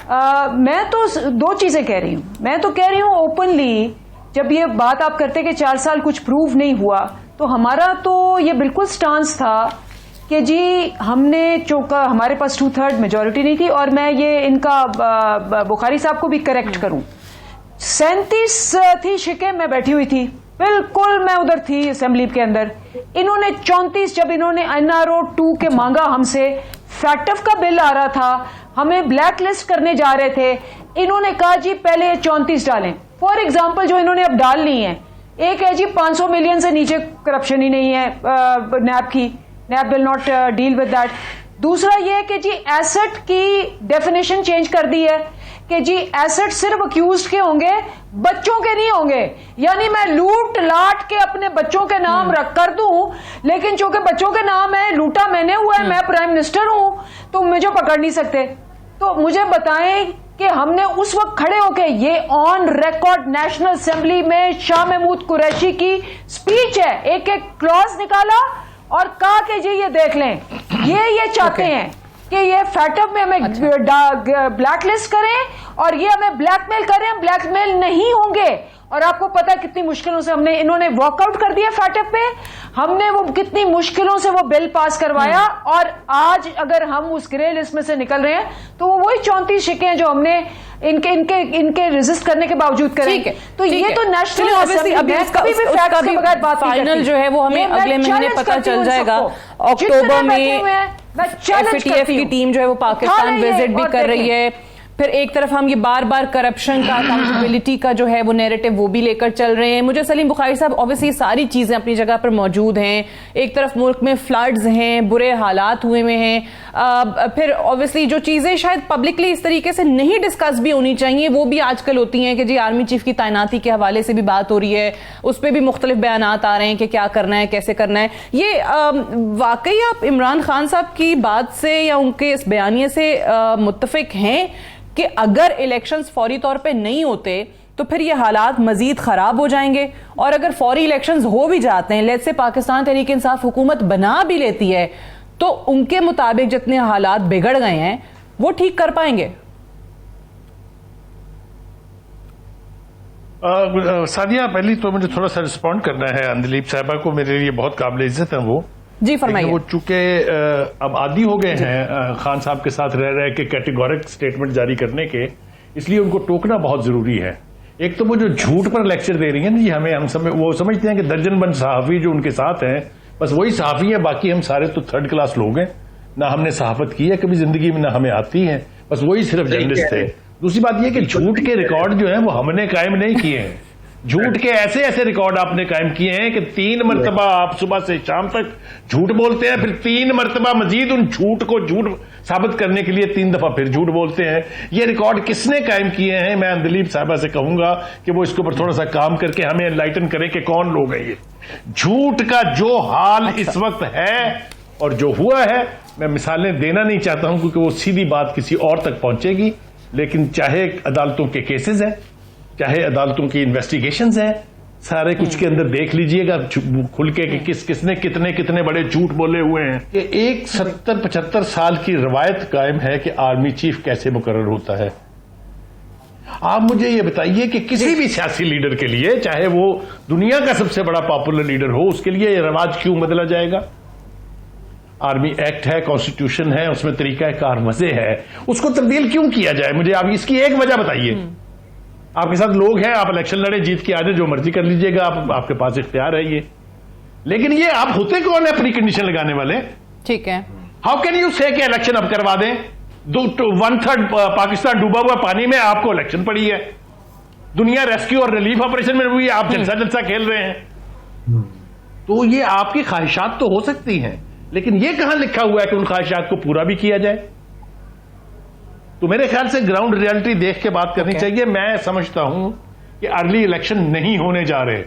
मैं तो दो चीजें कह रही हूं। मैं तो कह रही हूं ओपनली, जब ये बात आप करते कि 4 साल कुछ प्रूव नहीं हुआ, तो हमारा तो ये बिल्कुल स्टांस था कि जी हमने चौका, हमारे पास 2/3 मेजॉरिटी नहीं थी। और मैं ये इनका बुखारी साहब को भी करेक्ट करूं, 37 थी शिकें, मैं बैठी हुई थी, बिल्कुल मैं उधर थी असेंबली के अंदर। इन्होंने 34, जब इन्होंने NRO 2 के मांगा हमसे, फैक्टफ का बिल आ रहा था, हमें ब्लैक लिस्ट करने जा रहे थे, इन्होंने कहा जी पहले ये 34 डालें। फॉर एग्जाम्पल जो इन्होंने अब डाल ली है, एक है जी 500 मिलियन से नीचे करप्शन ही नहीं है नैब की, NAB will not deal with that. दूसरा ये है कि जी एसेट की डेफिनेशन चेंज कर दी है कि जी एसेट सिर्फ अक्यूज्ड के होंगे, बच्चों के नहीं होंगे। यानी मैं लूट लाट के अपने बच्चों के नाम रख कर दूं, लेकिन चूंकि बच्चों के नाम है, लूटा मैंने हुआ है, मैं प्राइम मिनिस्टर हूं, तो मुझे पकड़ नहीं सकते। तो मुझे बताएं कि हमने उस वक्त खड़े होके, ये ऑन रिकॉर्ड नेशनल असेंबली में शाह महमूद कुरैशी की स्पीच है, एक एक क्लॉज निकाला और कहा कि जी ये देख लें, ये चाहते हैं कि ये फैटअप में हमें ब्लैक लिस्ट करें और ये हमें ब्लैकमेल करें, हम ब्लैकमेल नहीं होंगे। और आपको पता है कितनी मुश्किलों से इन्होंने वॉकआउट कर दिया फैटअप पे, हमने वो कितनी मुश्किलों से वो बिल पास करवाया। और आज अगर हम उस ग्रे लिस्ट में से निकल रहे हैं तो वो वही 34 शिकें हैं जो हमने इनके रेजिस्ट करने के बावजूद करें। तो ये तो नेशनल फाइनल जो है वो हमें अगले महीने पता चल जाएगा। अक्टूबर में FATF की टीम जो है वो पाकिस्तान विजिट भी कर रही है। फिर एक तरफ हम ये बार बार करप्शन का, अकाउंटेबिलिटी का जो है वो नैरेटिव वो भी लेकर चल रहे हैं। मुझे सलीम बुखारी साहब, ऑब्वियसली सारी चीजें अपनी जगह पर मौजूद हैं। एक तरफ मुल्क में फ्लड्स हैं, बुरे हालात हुए में हैं, फिर ऑब्वियसली जो चीजें शायद पब्लिकली इस तरीके से नहीं डिस्कस भी होनी चाहिए वो भी आजकल होती हैं कि जी आर्मी चीफ की तैनाती के हवाले से भी बात हो रही है, उस पर भी मुख्तलिफ बयानात आ रहे हैं कि क्या करना है, कैसे करना है। ये वाकई आप इमरान खान साहब की बात से या उनके इस बयानिए से मुत्तफिक हैं कि अगर इलेक्शंस फौरी तौर पे नहीं होते तो फिर ये हालात मजीद खराब हो जाएंगे? और अगर फौरी इलेक्शंस हो भी जाते हैं, लेट्स से पाकिस्तान तहरीक इंसाफ हुकूमत बना भी लेती है, तो उनके मुताबिक जितने हालात बिगड़ गए हैं वो ठीक कर पाएंगे? सादिया, पहले तो मुझे थोड़ा सा रिस्पॉन्ड करना है अंदलीप साहिबा को, मेरे लिए बहुत काबिल इज्जत है वो जी, फरमाइए। वो चूंकि अब आदी हो गए हैं खान साहब के साथ रह के कैटेगोरिक स्टेटमेंट जारी करने के, इसलिए उनको टोकना बहुत जरूरी है। एक तो वो जो झूठ पर लेक्चर दे रही है ना जी हमें, वो समझते हैं कि दर्जन बंद सहाफी जो उनके साथ हैं बस वही सहाफी है, बाकी हम सारे तो 3rd क्लास लोग हैं, ना हमने सहाफत की है कभी जिंदगी में, ना हमें आती है, बस वही सिर्फ जर्नलिस्ट थे। दूसरी बात यह कि झूठ के रिकॉर्ड जो है वो हमने कायम नहीं किए हैं। झूठ के ऐसे ऐसे रिकॉर्ड आपने कायम किए हैं कि 3 मरतबा आप सुबह से शाम तक झूठ बोलते हैं, फिर 3 मरतबा मजीद उन झूठ को झूठ साबित करने के लिए 3 दफा फिर झूठ बोलते हैं। ये रिकॉर्ड किसने कायम किए हैं? मैं अंदलीप साहिबा से कहूंगा कि वो इसके ऊपर थोड़ा सा काम करके हमें एनलाइटन करें कि कौन लोग हैं ये। झूठ का जो हाल इस वक्त है और जो हुआ है, मैं मिसालें देना नहीं चाहता हूं क्योंकि वो सीधी बात किसी और तक पहुंचेगी, लेकिन चाहे अदालतों के केसेस हैं, चाहे अदालतों की इन्वेस्टिगेशंस हैं, सारे कुछ के अंदर देख लीजिएगा खुल के कि किसने कितने कितने बड़े झूठ बोले हुए हैं। कि एक 70-75 साल की रवायत कायम है कि आर्मी चीफ कैसे मुकर्रर होता है। आप मुझे ये बताइए कि किसी भी सियासी लीडर के लिए, चाहे वो दुनिया का सबसे बड़ा पॉपुलर लीडर हो, उसके लिए ये रिवाज क्यों बदला जाएगा? आर्मी एक्ट है, कॉन्स्टिट्यूशन है, उसमें तरीका कार वज़े है, उसको तब्दील क्यों किया जाए? मुझे आप इसकी एक वजह बताइए। आपके साथ लोग हैं, आप इलेक्शन लड़े, जीत के आ जाए, जो मर्जी कर लीजिएगा, आपके पास इख्तियार है ये। लेकिन ये आप होते कौन है अपनी कंडीशन लगाने वाले? ठीक है, हाउ कैन यू से कि इलेक्शन अब करवा दें? 1/3 पाकिस्तान डूबा हुआ पानी में, आपको इलेक्शन पड़ी है, दुनिया रेस्क्यू और रिलीफ ऑपरेशन में हुई है, आप जलसा खेल रहे हैं। तो ये आपकी ख्वाहिशात तो हो सकती हैं, लेकिन ये कहां लिखा हुआ है कि उन ख्वाहिशात को पूरा भी किया जाए? तो मेरे ख्याल से ग्राउंड रियलिटी देख के बात करनी चाहिए। मैं समझता हूं कि अर्ली इलेक्शन नहीं होने जा रहे,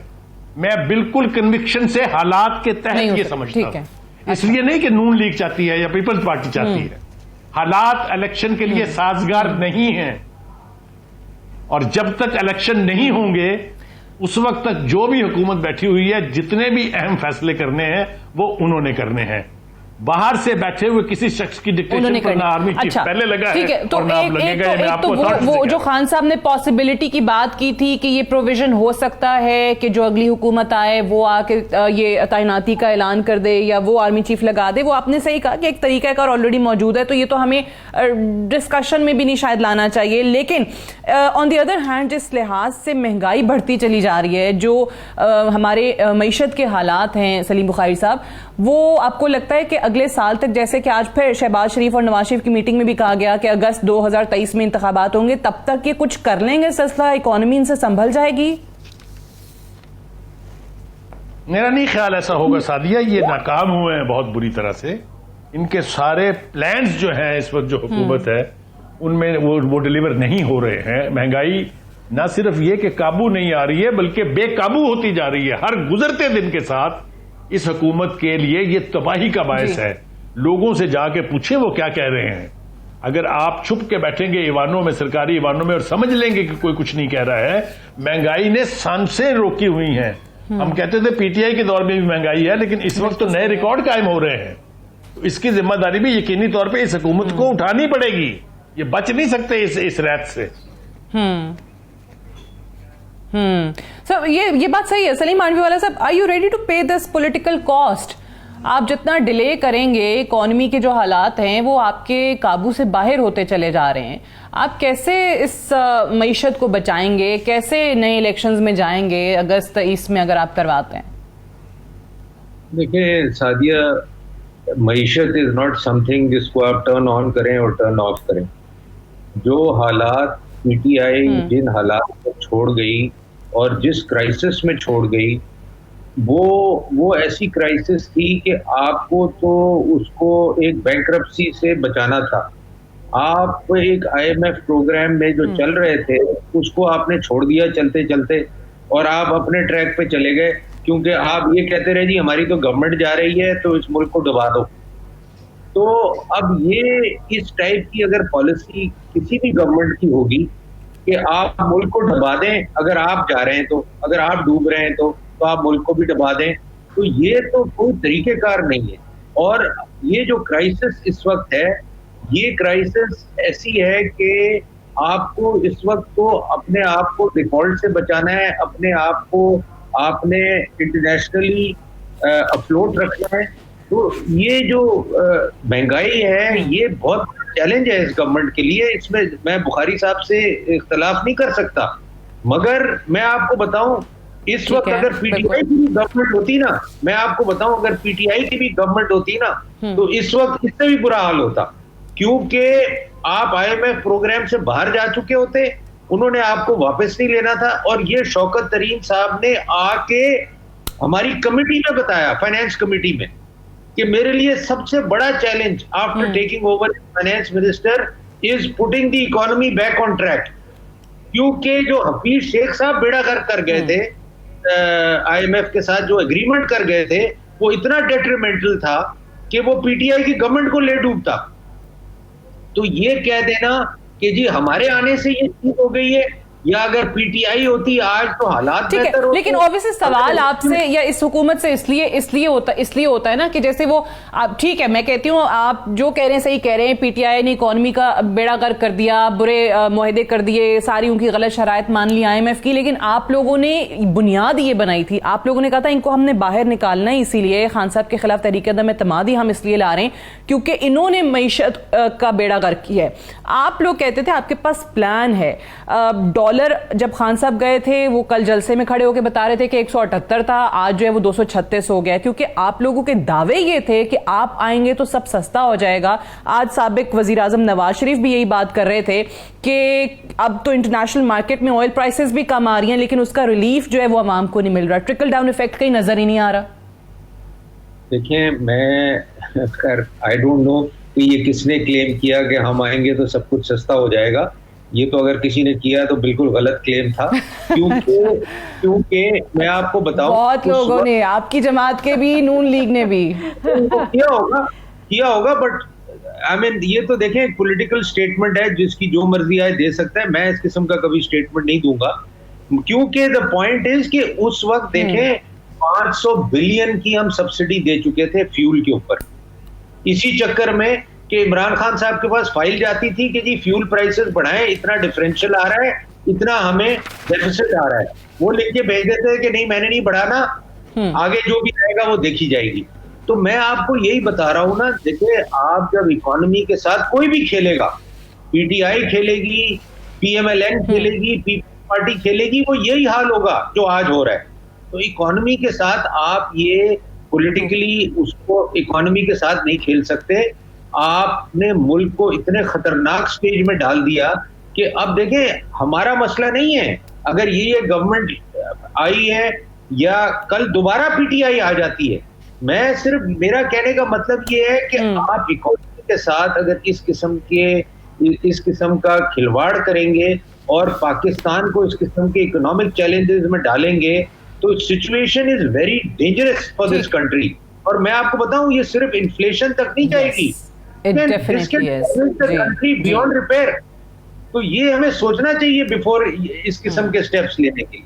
मैं बिल्कुल कन्विक्शन से हालात के तहत ये समझता हूं। इसलिए नहीं कि नून लीग चाहती है या पीपल्स पार्टी चाहती है, हालात इलेक्शन के लिए साजगार नहीं है, और जब तक इलेक्शन नहीं होंगे उस वक्त तक जो भी हुकूमत बैठी हुई है, जितने भी अहम फैसले करने हैं वो उन्होंने करने हैं। बाहर से बैठे हुए किसी शख्स की डिक्टेशन पर ना आर्मी चीफ पहले लगा ठीक है। तो वो जो खान साहब ने पॉसिबिलिटी की बात की थी कि ये प्रोविजन हो सकता है कि जो अगली हुकूमत आए वो आके ये तैनाती का ऐलान कर दे या वो आर्मी चीफ लगा दे, वो आपने सही कहा कि एक तरीकाकार ऑलरेडी मौजूद है, तो ये तो हमें डिस्कशन में भी नहीं शायद लाना चाहिए। लेकिन ऑन द अदर हैंड जिस लिहाज से महंगाई बढ़ती चली जा रही है, जो हमारे मईशत के हालात हैं सलीम बुखारी साहब, वो आपको लगता है कि अगले साल तक, जैसे कि आज फिर शहबाज शरीफ और नवाज शरीफ की मीटिंग में भी कहा गया कि अगस्त 2023 में इंतखाबात होंगे, तब तक ये कुछ कर लेंगे सिलसिला, इकोनॉमी इनसे संभल जाएगी? मेरा नहीं ख्याल ऐसा होगा सादिया। ये नाकाम हुए हैं बहुत बुरी तरह से। इनके सारे प्लान्स जो हैं इस वक्त जो हुकूमत है उनमें वो डिलीवर नहीं हो रहे हैं। महंगाई ना सिर्फ ये कि काबू नहीं आ रही है, बल्कि बेकाबू होती जा रही है। हर गुजरते दिन के साथ इस हुकूमत के लिए ये तबाही का बायस है। लोगों से जाके पूछे वो क्या कह रहे हैं। अगर आप छुप के बैठेंगे ईवानों में, सरकारी ईवानों में, और समझ लेंगे कि कोई कुछ नहीं कह रहा है, महंगाई ने सांसें रोकी हुई हैं। हम कहते थे पीटीआई के दौर में भी महंगाई है, लेकिन इस वक्त तो नए रिकॉर्ड कायम हो रहे हैं। तो इसकी जिम्मेदारी भी यकीनी तौर पे इस हुकूमत को उठानी पड़ेगी। ये बच नहीं सकते इस रैत से। सर ये बात सही है सलीम मांडवीवाला साहब। आर यू रेडी टू पे दिस पॉलिटिकल कॉस्ट? आप जितना डिले करेंगे, इकोनॉमी के जो हालात हैं वो आपके काबू से बाहर होते चले जा रहे हैं। आप कैसे इस मईशत को बचाएंगे? कैसे नए इलेक्शंस में जाएंगे अगस्त 23 में अगर आप करवाते हैं? देखिए सादिया, मईशत इज नॉट समथिंग जिसको आप टर्न ऑन करें और टर्न ऑफ करें। जो हालात पीटीआई जिन हालात को छोड़ गई और जिस क्राइसिस में छोड़ गई, वो ऐसी क्राइसिस थी कि आपको तो उसको एक बैंक्रप्सी से बचाना था। आप एक आईएमएफ प्रोग्राम में जो चल रहे थे उसको आपने छोड़ दिया चलते चलते, और आप अपने ट्रैक पे चले गए, क्योंकि आप ये कहते रहे जी हमारी तो गवर्नमेंट जा रही है तो इस मुल्क को डुबा दो। तो अब ये इस टाइप की अगर पॉलिसी किसी भी गवर्नमेंट की होगी कि आप मुल्क को डुबा दें, अगर आप जा रहे हैं तो, अगर आप डूब रहे हैं तो आप मुल्क को भी डुबा दें, तो ये तो कोई तरीकेकार नहीं है। और ये जो क्राइसिस इस वक्त है, ये क्राइसिस ऐसी है कि आपको इस वक्त तो अपने आप को डिफॉल्ट से बचाना है, अपने आप को आपने इंटरनेशनली अफ्लोट रखना है। तो ये जो महंगाई है ये बहुत चैलेंज है इस गवर्नमेंट के लिए। इसमें मैं बुखारी साहब से इख्तलाफ नहीं कर सकता, मगर मैं आपको बताऊं इस वक्त अगर पीटीआई की भी गवर्नमेंट होती ना, मैं आपको बताऊं अगर पीटीआई की भी गवर्नमेंट होती ना, तो इस वक्त इससे भी बुरा हाल होता, क्योंकि आप आईएमएफ प्रोग्राम से बाहर जा चुके होते, उन्होंने आपको वापस नहीं लेना था। और ये शौकत तरीन साहब ने आके हमारी कमेटी में बताया, फाइनेंस कमेटी में, कि मेरे लिए सबसे बड़ा challenge after taking over finance minister is putting the economy back on track. क्योंकि जो हफीज शेख साहब बेड़ा गर्क कर गए थे आईएमएफ के साथ, जो एग्रीमेंट कर गए थे, वो इतना डेट्रीमेंटल था कि वो पीटीआई की गवर्नमेंट को ले डूबता। तो ये कह देना कि जी हमारे आने से ये चीज हो गई है, या अगर पीटीआई होती आज तो हालात ठीक बेहतर है, होते। लेकिन ऑब्वियसली सवाल आपसे या इस हुकूमत से इसलिए होता है ना कि जैसे वो आप, ठीक है मैं कहती हूँ आप जो कह रहे हैं सही कह रहे हैं, पीटीआई ने इकोनॉमी का बेड़ा गर्क कर दिया, बुरे मुआहदे कर दिए, सारी उनकी गलत शराइत मान ली IMF की, लेकिन आप लोगों ने बुनियाद ये बनाई थी, आप लोगों ने कहा था इनको हमने बाहर निकालना है, इसीलिए खान साहब के खिलाफ तहरीक अदम एतमादी हम इसलिए ला रहे हैं क्योंकि इन्होंने मईशत का बेड़ा गर्क किया है। आप लोग कहते थे आपके पास प्लान है। डॉलर जब खान साहब गए थे वो कल जलसे में खड़े होकर बता रहे थे कि 178 था, आज जो है वो 236 हो गया, क्योंकि आप लोगों के दावे ये थे कि आप आएंगे तो सब सस्ता हो जाएगा। आज साबिक वजीर आजम नवाज शरीफ भी यही बात कर रहे थे कि अब तो इंटरनेशनल मार्केट में ऑयल प्राइसेस भी कम आ रही हैं, लेकिन उसका रिलीफ जो है वो आवाम को नहीं मिल रहा, ट्रिकल डाउन इफेक्ट कहीं नजर ही नहीं आ रहा। देखिए मैं खैर आई डोंट नो कि ये किसने क्लेम किया कि हम आएंगे तो सब कुछ सस्ता हो जाएगा। ये तो अगर किसी ने किया तो बिल्कुल गलत क्लेम था, क्योंकि मैं आपको बताऊं बहुत लोगों ने, आपकी जमात के भी, नून लीग ने भी किया होगा बट आई मीन ये तो देखें एक पॉलिटिकल स्टेटमेंट है, जिसकी जो मर्जी आए दे सकता है। मैं इस किस्म का कभी स्टेटमेंट नहीं दूंगा, क्योंकि द पॉइंट इज कि उस वक्त देखें 500 बिलियन की हम सब्सिडी दे चुके थे फ्यूल के ऊपर। इसी चक्कर में कि इमरान खान साहब के पास फाइल जाती थी कि जी फ्यूल प्राइसेस बढ़ाएं, इतना डिफरेंशियल आ रहा है, इतना हमें डेफिसिट आ रहा है, वो लिख के भेज देते हैं कि नहीं मैंने नहीं बढ़ाना, आगे जो भी आएगा वो देखी जाएगी। तो मैं आपको यही बता रहा हूं ना, देखिए आप जब इकोनॉमी के साथ कोई भी खेलेगा, पीटीआई खेलेगी, PMLN खेलेगी, पीपल्स पार्टी खेलेगी, वो यही हाल होगा जो आज हो रहा है। तो इकोनॉमी के साथ आप ये पॉलिटिकली उसको इकोनॉमी के साथ नहीं खेल सकते। आपने मुल्क को इतने खतरनाक स्टेज में डाल दिया कि अब देखें हमारा मसला नहीं है अगर ये गवर्नमेंट आई है या कल दोबारा पीटीआई आ जाती है। मैं सिर्फ, मेरा कहने का मतलब ये है कि आप इकोनॉमी के साथ अगर इस किस्म का खिलवाड़ करेंगे और पाकिस्तान को इस किस्म के इकोनॉमिक चैलेंजेस में डालेंगे तो situation is very dangerous for this country. और मैं आपको बताऊं ये सिर्फ इन्फ्लेशन तक नहीं जाएगी, कंट्री बियॉन्ड रिपेयर। तो ये हमें सोचना चाहिए बिफोर इस किस्म के स्टेप्स लेने के लिए।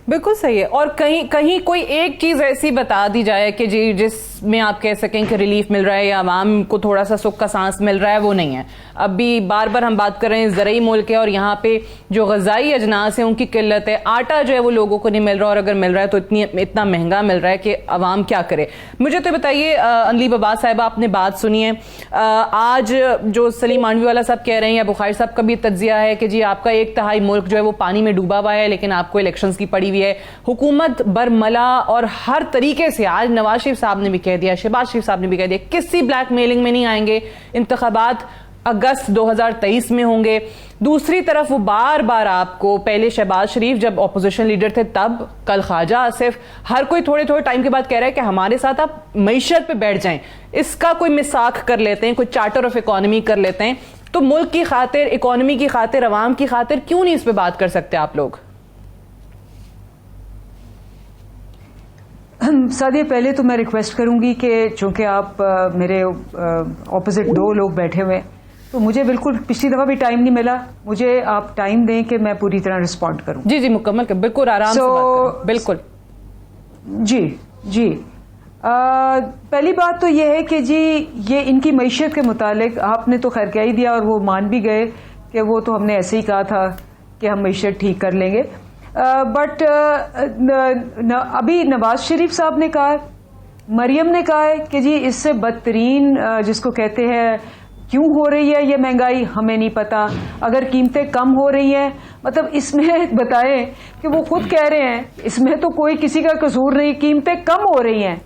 बिल्कुल सही है। और कहीं कोई एक चीज ऐसी बता दी जाए कि जी जिसमें आप कह सकें कि रिलीफ मिल रहा है या आवाम को थोड़ा सा सुख का सांस मिल रहा है, वो नहीं है। अभी बार बार हम बात कर रहे हैं ज़रई मुल्क है और यहाँ पे जो ग़ज़ाई अजनास है उनकी किल्लत है, आटा जो है वो लोगों को नहीं मिल रहा, और अगर मिल रहा है तो इतना महंगा मिल रहा है कि आवाम क्या करे। मुझे तो बताइए अनलीब अब्बास साहिबा, आपने बात सुनी है, आज जो सलीम मांडवी वाला साहब कह रहे हैं या बुखारी साहब का भी तज्जिया है कि जी आपका 1/3 मुल्क जो है वो पानी में डूबा हुआ है, लेकिन आपको इलेक्शंस की पड़ी हुई है, हुकूमत बरमला और हर तरीके से। आज नवाज शरीफ साहब ने भी कह दिया, शहबाज शरीफ साहब ने भी कह दिया किसी ब्लैकमेलिंग में नहीं आएंगे, इंतखाबात अगस्त 2023 में होंगे। दूसरी तरफ वो बार बार आपको, पहले शहबाज शरीफ जब ऑपोजिशन लीडर थे तब, कल ख्वाजा आसिफ, हर कोई थोड़े थोड़े टाइम के बाद कह रहा है कि हमारे साथ आप मईशत पे बैठ जाएं, इसका कोई मिसाक कर लेते हैं, कोई चार्टर ऑफ इकोनॉमी कर लेते हैं। तो मुल्क की खातिर, इकोनॉमी की खातिर, अवाम की खातिर क्यों नहीं इस पे बात कर सकते आप लोग? सादिया, पहले तो मैं रिक्वेस्ट करूंगी कि चूंकि आप मेरे ऑपोजिट दो लोग बैठे हुए, तो मुझे बिल्कुल पिछली दफा भी टाइम नहीं मिला, मुझे आप टाइम दें कि मैं पूरी तरह रिस्पॉन्ड करूं। जी जी मुकम्मल कर, बिल्कुल आराम से बात करें, बिल्कुल। जी जी, पहली बात तो ये है कि जी ये इनकी मईशत के मुतालिक आपने तो खैर कह ही दिया और वो मान भी गए कि वो तो हमने ऐसे ही कहा था कि हम मईशत ठीक कर लेंगे। बट अभी नवाज शरीफ साहब ने कहा, मरियम ने कहा है कि जी इससे बदतरीन जिसको कहते हैं क्यों हो रही है ये महंगाई हमें नहीं पता, अगर कीमतें कम हो रही हैं, मतलब इसमें बताएं कि वो खुद कह रहे हैं इसमें तो कोई किसी का कसूर नहीं, कीमतें कम हो रही हैं।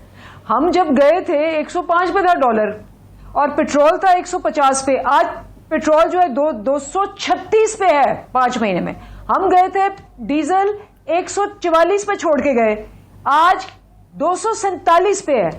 हम जब गए थे 105 पे था डॉलर और पेट्रोल था 150 पे, आज पेट्रोल जो है 236 पे है 5 महीने में। हम गए थे डीजल 144 पे छोड़ के गए, आज 247 पे है।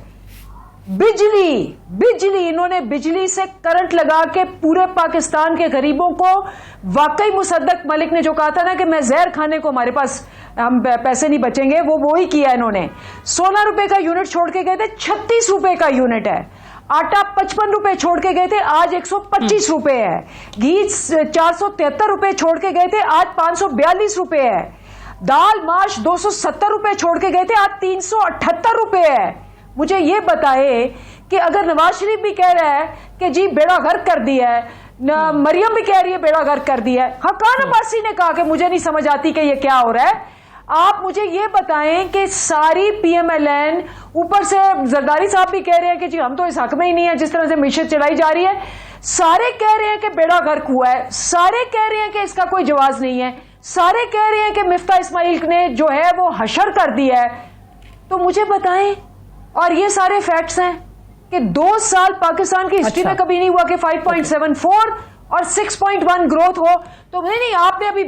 बिजली इन्होंने बिजली से करंट लगा के पूरे पाकिस्तान के गरीबों को, वाकई मुसद्दक मलिक ने जो कहा था ना कि मैं जहर खाने को हमारे पास हम पैसे नहीं बचेंगे, वो ही किया इन्होंने। 16 रुपए का यूनिट छोड़ के गए थे, 36 रुपए का यूनिट है। आटा 55 रुपए छोड़ के गए थे, आज 125 रुपए है। घी 473 रुपए छोड़ के गए थे, आज 542 रुपए है। दाल माश 270 रुपए छोड़ के गए थे, आज 378 रुपए है। मुझे ये बताए कि अगर नवाज शरीफ भी कह रहा है कि जी बेड़ा गर्क कर दिया है, मरियम भी कह रही है बेड़ा गर्क कर दिया है, हकान अब्बासी ने कहा कि मुझे नहीं समझ आती कि ये क्या हो रहा है। आप मुझे ये बताएं कि सारी PMLN, ऊपर से जरदारी साहब भी कह रहे हैं कि जी हम तो इस हक में ही नहीं है, जिस तरह से मीशत चढ़ाई जा रही है, सारे कह रहे हैं कि बेड़ा गर्क हुआ है, सारे कह रहे हैं कि इसका कोई जवाब नहीं है, सारे कह रहे हैं कि मिफ्ता इस्माइल ने जो है वो हशर कर दिया है। तो मुझे बताएं, और ये सारे फैक्ट्स हैं कि 2 साल पाकिस्तान की हिस्ट्री में कभी नहीं हुआ कि 5.74 और 6.1 ग्रोथ हो। तो नहीं, आपने अभी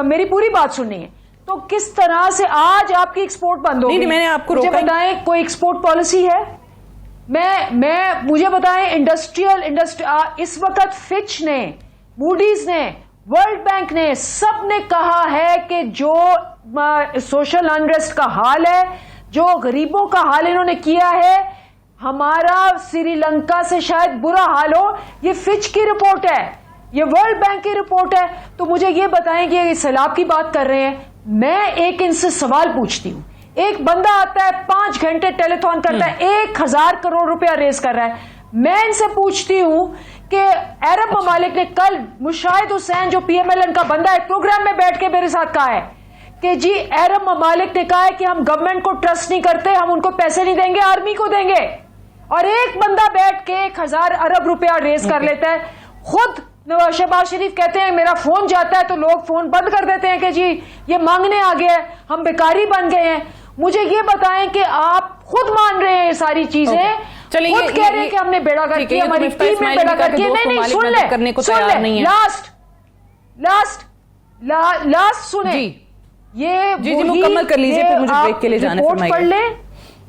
मेरी पूरी बात सुननी है। तो किस तरह से आज आपकी एक्सपोर्ट बंद हो गई? मैंने आपको मुझे बताएं कोई एक्सपोर्ट पॉलिसी है? मुझे बताएं इंडस्ट्रियल इस वक्त फिच ने, मूडीज ने, वर्ल्ड बैंक ने, सब ने कहा है कि जो सोशल अनरेस्ट का हाल है, जो गरीबों का हाल इन्होंने किया है, हमारा श्रीलंका से शायद बुरा हाल हो। ये फिच की रिपोर्ट है, ये वर्ल्ड बैंक की रिपोर्ट है। तो मुझे ये बताएं कि ये सैलाब की बात कर रहे हैं, मैं एक इनसे सवाल पूछती हूं। एक बंदा आता है 5 घंटे टेलीथॉन करता है, 1000 करोड़ रुपया रेस कर रहा है। मैं इनसे पूछती हूं कि अरब ममालिक ने, कल मुशाहिद हुसैन जो PMLN का बंदा है, प्रोग्राम में बैठ के मेरे साथ कहा है कि जी अरब ममालिक ने कहा है कि हम गवर्नमेंट को ट्रस्ट नहीं करते, हम उनको पैसे नहीं देंगे, आर्मी को देंगे। और एक बंदा बैठ के 1000 अरब रुपया रेस कर लेता है। खुद शहबाज शरीफ कहते हैं मेरा फोन जाता है तो लोग फोन बंद कर देते हैं कि जी ये मांगने आ गया है, हम बेकारी बन गए हैं। मुझे ये बताएं कि आप खुद मान रहे हैं ये सारी चीजें, चलिए खुद कह रहे हैं कि हमने बेड़ा गर्क किया, हमारी टीम में बेड़ा गर्क किया। नहीं, सुन ले, लास्ट सुने ये जी मुकम्मल कर लीजिए, फिर मुझे ब्रेक के लिए जाना है। पढ़ ले।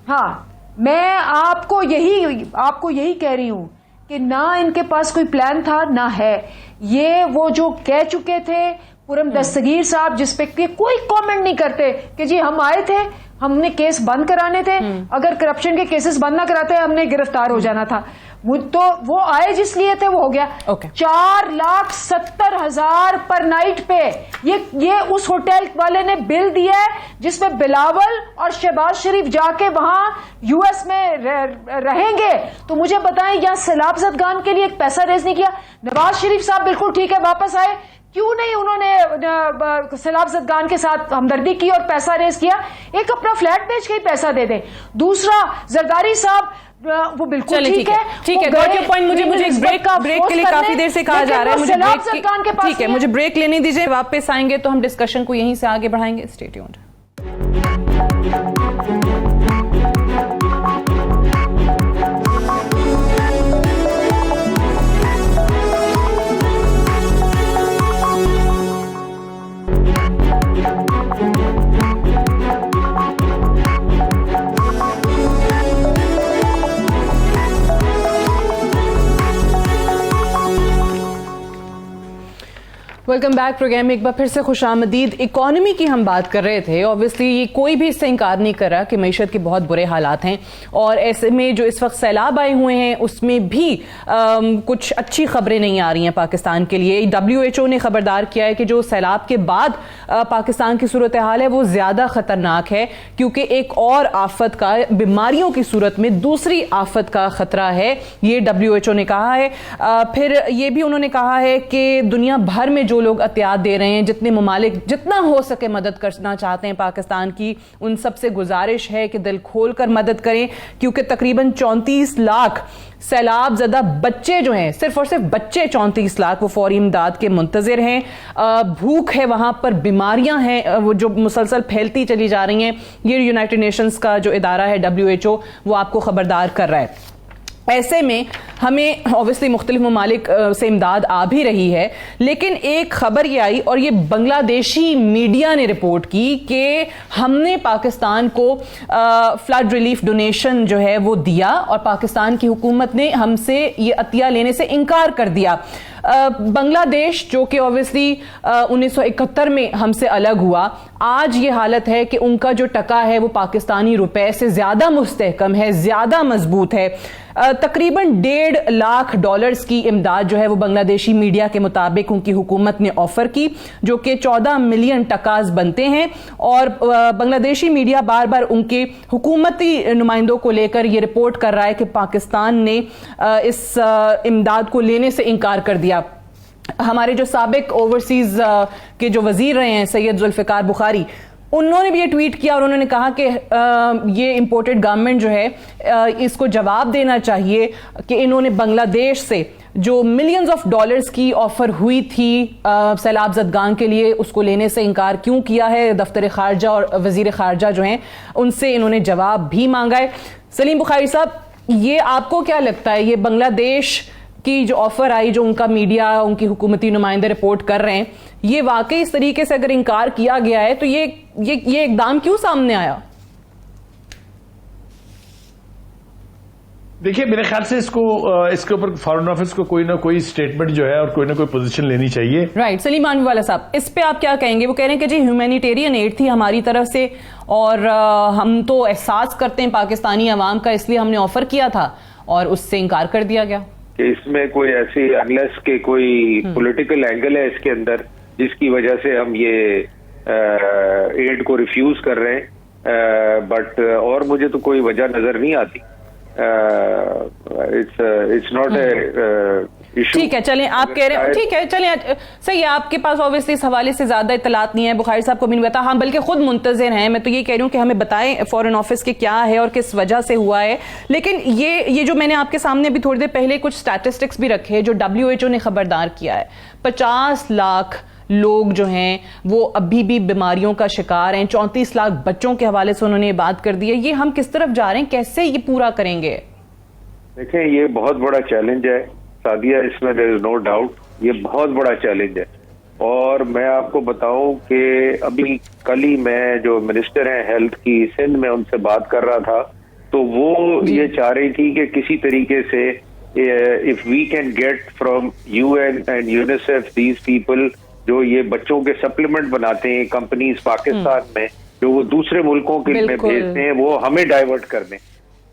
हाँ, मैं आपको यही कह रही हूं कि ना इनके पास कोई प्लान था ना है। ये वो जो कह चुके थे पुरम दस्तगीर साहब, जिसपे कोई कमेंट नहीं करते कि जी हम आए थे, हमने केस बंद कराने थे, अगर करप्शन के केसेस बंद ना कराते हमने गिरफ्तार हो जाना था। तो वो आए जिस लिए थे वो हो गया। 4,70,000 पर नाइट पे ये उस होटल वाले ने बिल दिया है जिसमें बिलावल और शहबाज शरीफ जाके वहां US में रहेंगे। तो मुझे बताएं, यहां सैलाब ज़दगान के लिए एक पैसा रेज नहीं किया। नवाज शरीफ साहब बिल्कुल ठीक है, वापस आए, क्यों नहीं उन्होंने सैलाब ज़दगान के साथ हमदर्दी की और पैसा रेज किया? एक अपना फ्लैट बेच के ही पैसा दे दे। दूसरा, जरदारी साहब वो बिल्कुल ठीक है, गॉट योर पॉइंट। मुझे ब्रेक के लिए काफी देर से कहा जा रहा है, मुझे ब्रेक लेने दीजिए, वापस आएंगे तो हम डिस्कशन को यहीं से आगे बढ़ाएंगे। Stay tuned. Welcome back. Program में एक बार फिर से खुशामदीद। इकोनॉमी की हम बात कर रहे थे। ऑब्वियसली ये कोई भी इससे इनकार नहीं कर रहा कि मईशत के बहुत बुरे हालात हैं, और ऐसे में जो इस वक्त सैलाब आए हुए हैं उसमें भी कुछ अच्छी खबरें नहीं आ रही हैं पाकिस्तान के लिए। WHO ने खबरदार किया है कि जो सैलाब के बाद पाकिस्तान की सूरत हाल है वो ज़्यादा ख़तरनाक है, क्योंकि एक और आफत का, बीमारियों की सूरत में दूसरी आफत का ख़तरा है, ये WHO ने कहा है। फिर ये भी उन्होंने कहा है कि दुनिया भर में जो लोग एहतियात दे रहे हैं, जितने ममालिक जितना हो सके मदद करना चाहते हैं पाकिस्तान की, उन सबसे गुजारिश है कि दिल खोलकर मदद करें, क्योंकि तकरीबन 34 लाख सैलाब ज़दा बच्चे जो हैं, सिर्फ और सिर्फ बच्चे 34 लाख वो फौरी इमदाद के मुंतज़िर हैं। भूख है वहाँ पर, बीमारियाँ हैं वो जो मुसलसल फैलती चली जा रही हैं। ये यूनाइटेड नेशंस का जो इदारा है WHO, वो आपको खबरदार कर रहा है। ऐसे में हमें ऑब्वियसली मुख्तलिफ ममालिक से इमदाद आ भी रही है, लेकिन एक खबर ये आई और ये बांग्लादेशी मीडिया ने रिपोर्ट की कि हमने पाकिस्तान को फ्लड रिलीफ डोनेशन जो है वो दिया और पाकिस्तान की हुकूमत ने हमसे ये अतिया लेने से इनकार कर दिया। बांग्लादेश जो कि ऑब्वियसली 1971 में हमसे अलग हुआ, आज ये हालत है कि उनका जो टका है वो पाकिस्तानी रुपए से ज्यादा मुस्तहकम है, ज्यादा मजबूत है। तकरीबन $1.5 लाख की इमदाद जो है वो बांग्लादेशी मीडिया के मुताबिक उनकी हुकूमत ने ऑफर की, जो कि 14 मिलियन टकाज बनते हैं। और बांग्लादेशी मीडिया बार बार उनके हुकूमती नुमाइंदों को लेकर ये रिपोर्ट कर रहा है कि पाकिस्तान ने इस इमदाद को लेने से इनकार कर दिया। हमारे जो साबिक ओवरसीज के जो वजीर रहे हैं सैयद जुल्फिकार बुखारी, उन्होंने भी ये ट्वीट किया और उन्होंने कहा कि ये इंपोर्टेड गवर्नमेंट जो है इसको जवाब देना चाहिए कि इन्होंने बांग्लादेश से जो मिलियंस ऑफ डॉलर्स की ऑफर हुई थी सैलाब ज़दगान के लिए, उसको लेने से इनकार क्यों किया है। दफ्तर खारजा और वजीर खारजा जो हैं उनसे इन्होंने जवाब भी मांगा है। सलीम बुखारी साहब, ये आपको क्या लगता है, ये बांग्लादेश की जो ऑफर आई, जो उनका मीडिया, उनकी हुकूमती नुमाइंदे रिपोर्ट कर रहे हैं, ये वाकई इस तरीके से अगर इनकार किया गया है तो ये इकदाम क्यों सामने आया? देखिए, मेरे ख्याल से इसके ऊपर फॉरेन ऑफिस को कोई ना कोई स्टेटमेंट जो है और कोई ना कोई पोजीशन लेनी चाहिए। राइट। सलीम मानवीवाला साहब, इस पे आप क्या कहेंगे? वो कह रहे हैं कि जी ह्यूमैनिटेरियन एड थी हमारी तरफ से और हम तो एहसास करते हैं पाकिस्तानी अवाम का, इसलिए हमने ऑफर किया था और उससे इनकार कर दिया गया। कि इसमें कोई ऐसी अनलेस के कोई पॉलिटिकल एंगल है इसके अंदर जिसकी वजह से हम ये एड को रिफ्यूज कर रहे हैं, बट और मुझे तो कोई वजह नजर नहीं आती। It's not a issue. ठीक है, चलें, आप कह रहे हैं, ठीक है, चलें, सही है। आपके पास ऑब्वियसली इस हवाले से ज्यादा इतलात नहीं है, बुखारी साहब को भी नहीं पता। हम बल्कि खुद मुंतजिर हैं। मैं तो ये कह रही हूँ कि हमें बताएं फॉरेन ऑफिस के क्या है और किस वजह से हुआ है। लेकिन ये जो मैंने आपके सामने अभी थोड़ी देर पहले कुछ स्टैटिस्टिक्स भी रखे जो WHO ने खबरदार किया है, 50 लाख लोग जो हैं वो अभी भी बीमारियों का शिकार हैं, 34 लाख बच्चों के हवाले से उन्होंने ये बात कर दी है। ये हम किस तरफ जा रहे हैं, कैसे ये पूरा करेंगे? देखें, ये बहुत बड़ा चैलेंज है सादिया, इसमें देयर इज नो डाउट, ये बहुत बड़ा चैलेंज है। और मैं आपको बताऊं कि अभी कल ही मैं जो मिनिस्टर हैं हेल्थ की सिंध में उनसे बात कर रहा था, तो वो ये चाह रही थी कि किसी तरीके से if we can get from UN and UNICEF these people जो ये बच्चों के सप्लीमेंट बनाते हैं कंपनीज पाकिस्तान में, जो वो दूसरे मुल्कों के में भेजते हैं, वो हमें डाइवर्ट कर दें।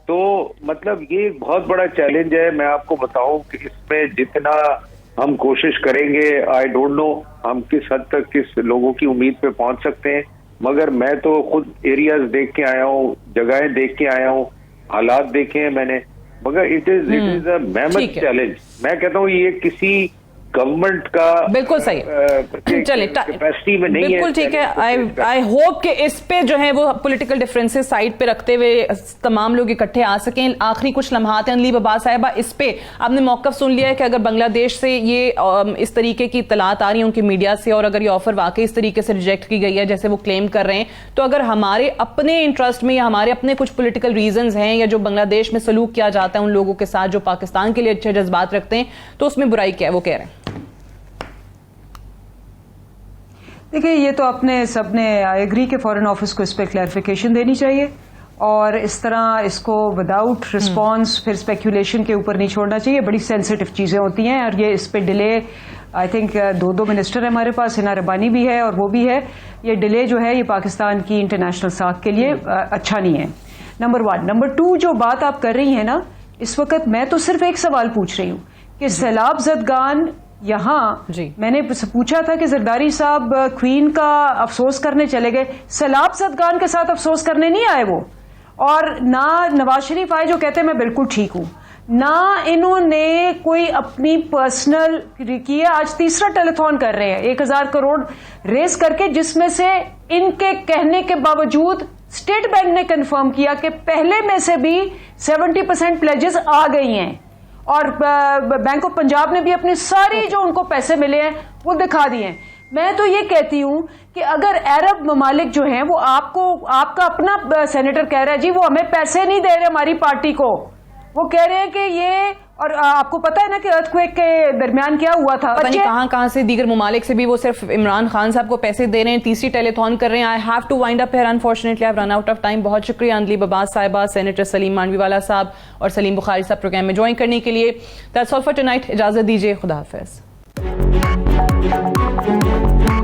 तो मतलब ये एक बहुत बड़ा चैलेंज है। मैं आपको बताऊं कि इसमें जितना हम कोशिश करेंगे, आई डोंट नो हम किस हद तक किस लोगों की उम्मीद पे पहुंच सकते हैं, मगर मैं तो खुद एरियाज देख के आया हूँ, जगहें देख के आया हूँ, हालात देखे हैं मैंने, मगर it is a mammoth challenge. मैं कहता हूँ ये किसी गवर्नमेंट का बिल्कुल सही, चले कैपेसिटी में नहीं है। बिल्कुल ठीक है। आई होप कि इस पे जो है वो पॉलिटिकल डिफरेंसेस साइड पे रखते हुए तमाम लोग इकट्ठे आ सकें। आखिरी कुछ लम्हात हैं अनली बब्बास साहिबा, इस पे आपने मौकफ सुन लिया है कि अगर बांग्लादेश से ये इस तरीके की इत्तलात आ रही है उनकी मीडिया से, और अगर ये ऑफर वाकई इस तरीके से रिजेक्ट की गई है जैसे वो क्लेम कर रहे हैं, तो अगर हमारे अपने इंटरेस्ट में या हमारे अपने कुछ पॉलिटिकल रीजंस हैं या जो बांग्लादेश में सलूक किया जाता है उन लोगों के साथ जो पाकिस्तान के लिए अच्छे जज्बात रखते हैं, तो उसमें बुराई क्या है, वो कह रहे हैं। देखिए, ये तो अपने सबने आई एग्री के फॉरेन ऑफिस को इस पर क्लैरिफिकेशन देनी चाहिए और इस तरह इसको विदाउट रिस्पांस फिर स्पेकुलेशन के ऊपर नहीं छोड़ना चाहिए। बड़ी सेंसिटिव चीज़ें होती हैं और ये इस पे डिले, आई थिंक दो मिनिस्टर है हमारे पास, हिना रब्बानी भी है और वो भी है। ये डिले जो है ये पाकिस्तान की इंटरनेशनल साख के लिए अच्छा नहीं है, नंबर 1। नंबर 2, जो बात आप कर रही हैं ना, इस वक्त मैं तो सिर्फ एक सवाल पूछ रही हूँ कि सैलाब ज़दगान यहाँ मैंने पूछा था कि जरदारी साहब क्वीन का अफसोस करने चले गए, सैलाब ज़दगान के साथ अफसोस करने नहीं आए वो, और ना नवाज शरीफ आए जो कहते हैं मैं बिल्कुल ठीक हूं, ना इन्होंने कोई अपनी पर्सनल की है। आज तीसरा टेलीथॉन कर रहे हैं 1000 करोड़ रेस करके, जिसमें से इनके कहने के बावजूद स्टेट बैंक ने कंफर्म किया कि पहले में से भी 70% प्लेजेस आ गई हैं और बैंक ऑफ पंजाब ने भी अपनी सारी जो उनको पैसे मिले हैं वो दिखा दिए हैं। मैं तो ये कहती हूं कि अगर अरब ममालिक जो हैं वो आपका अपना सेनेटर कह रहा है जी वो हमें पैसे नहीं दे रहे हमारी पार्टी को, वो कह रहे हैं कि ये, और आपको पता है ना कि अर्थक्वेक के दरमियान क्या हुआ था, पता नहीं कहां से दीगर ममालिक से भी वो सिर्फ इमरान खान साहब को पैसे दे रहे हैं, तीसरी टेलीथॉन कर रहे हैं। I have to wind up here, unfortunately I have run out of time. बहुत शुक्रिया अंदली बब्बास साहिबा, सेनेटर सलीम मानवीवाला साहब और सलीम बुखारी साहब प्रोग्राम में ज्वाइन करने के लिए। दैट्स ऑल फॉर टुनाइट, इजाजत दीजिए, खुदा हाफिज। हैं।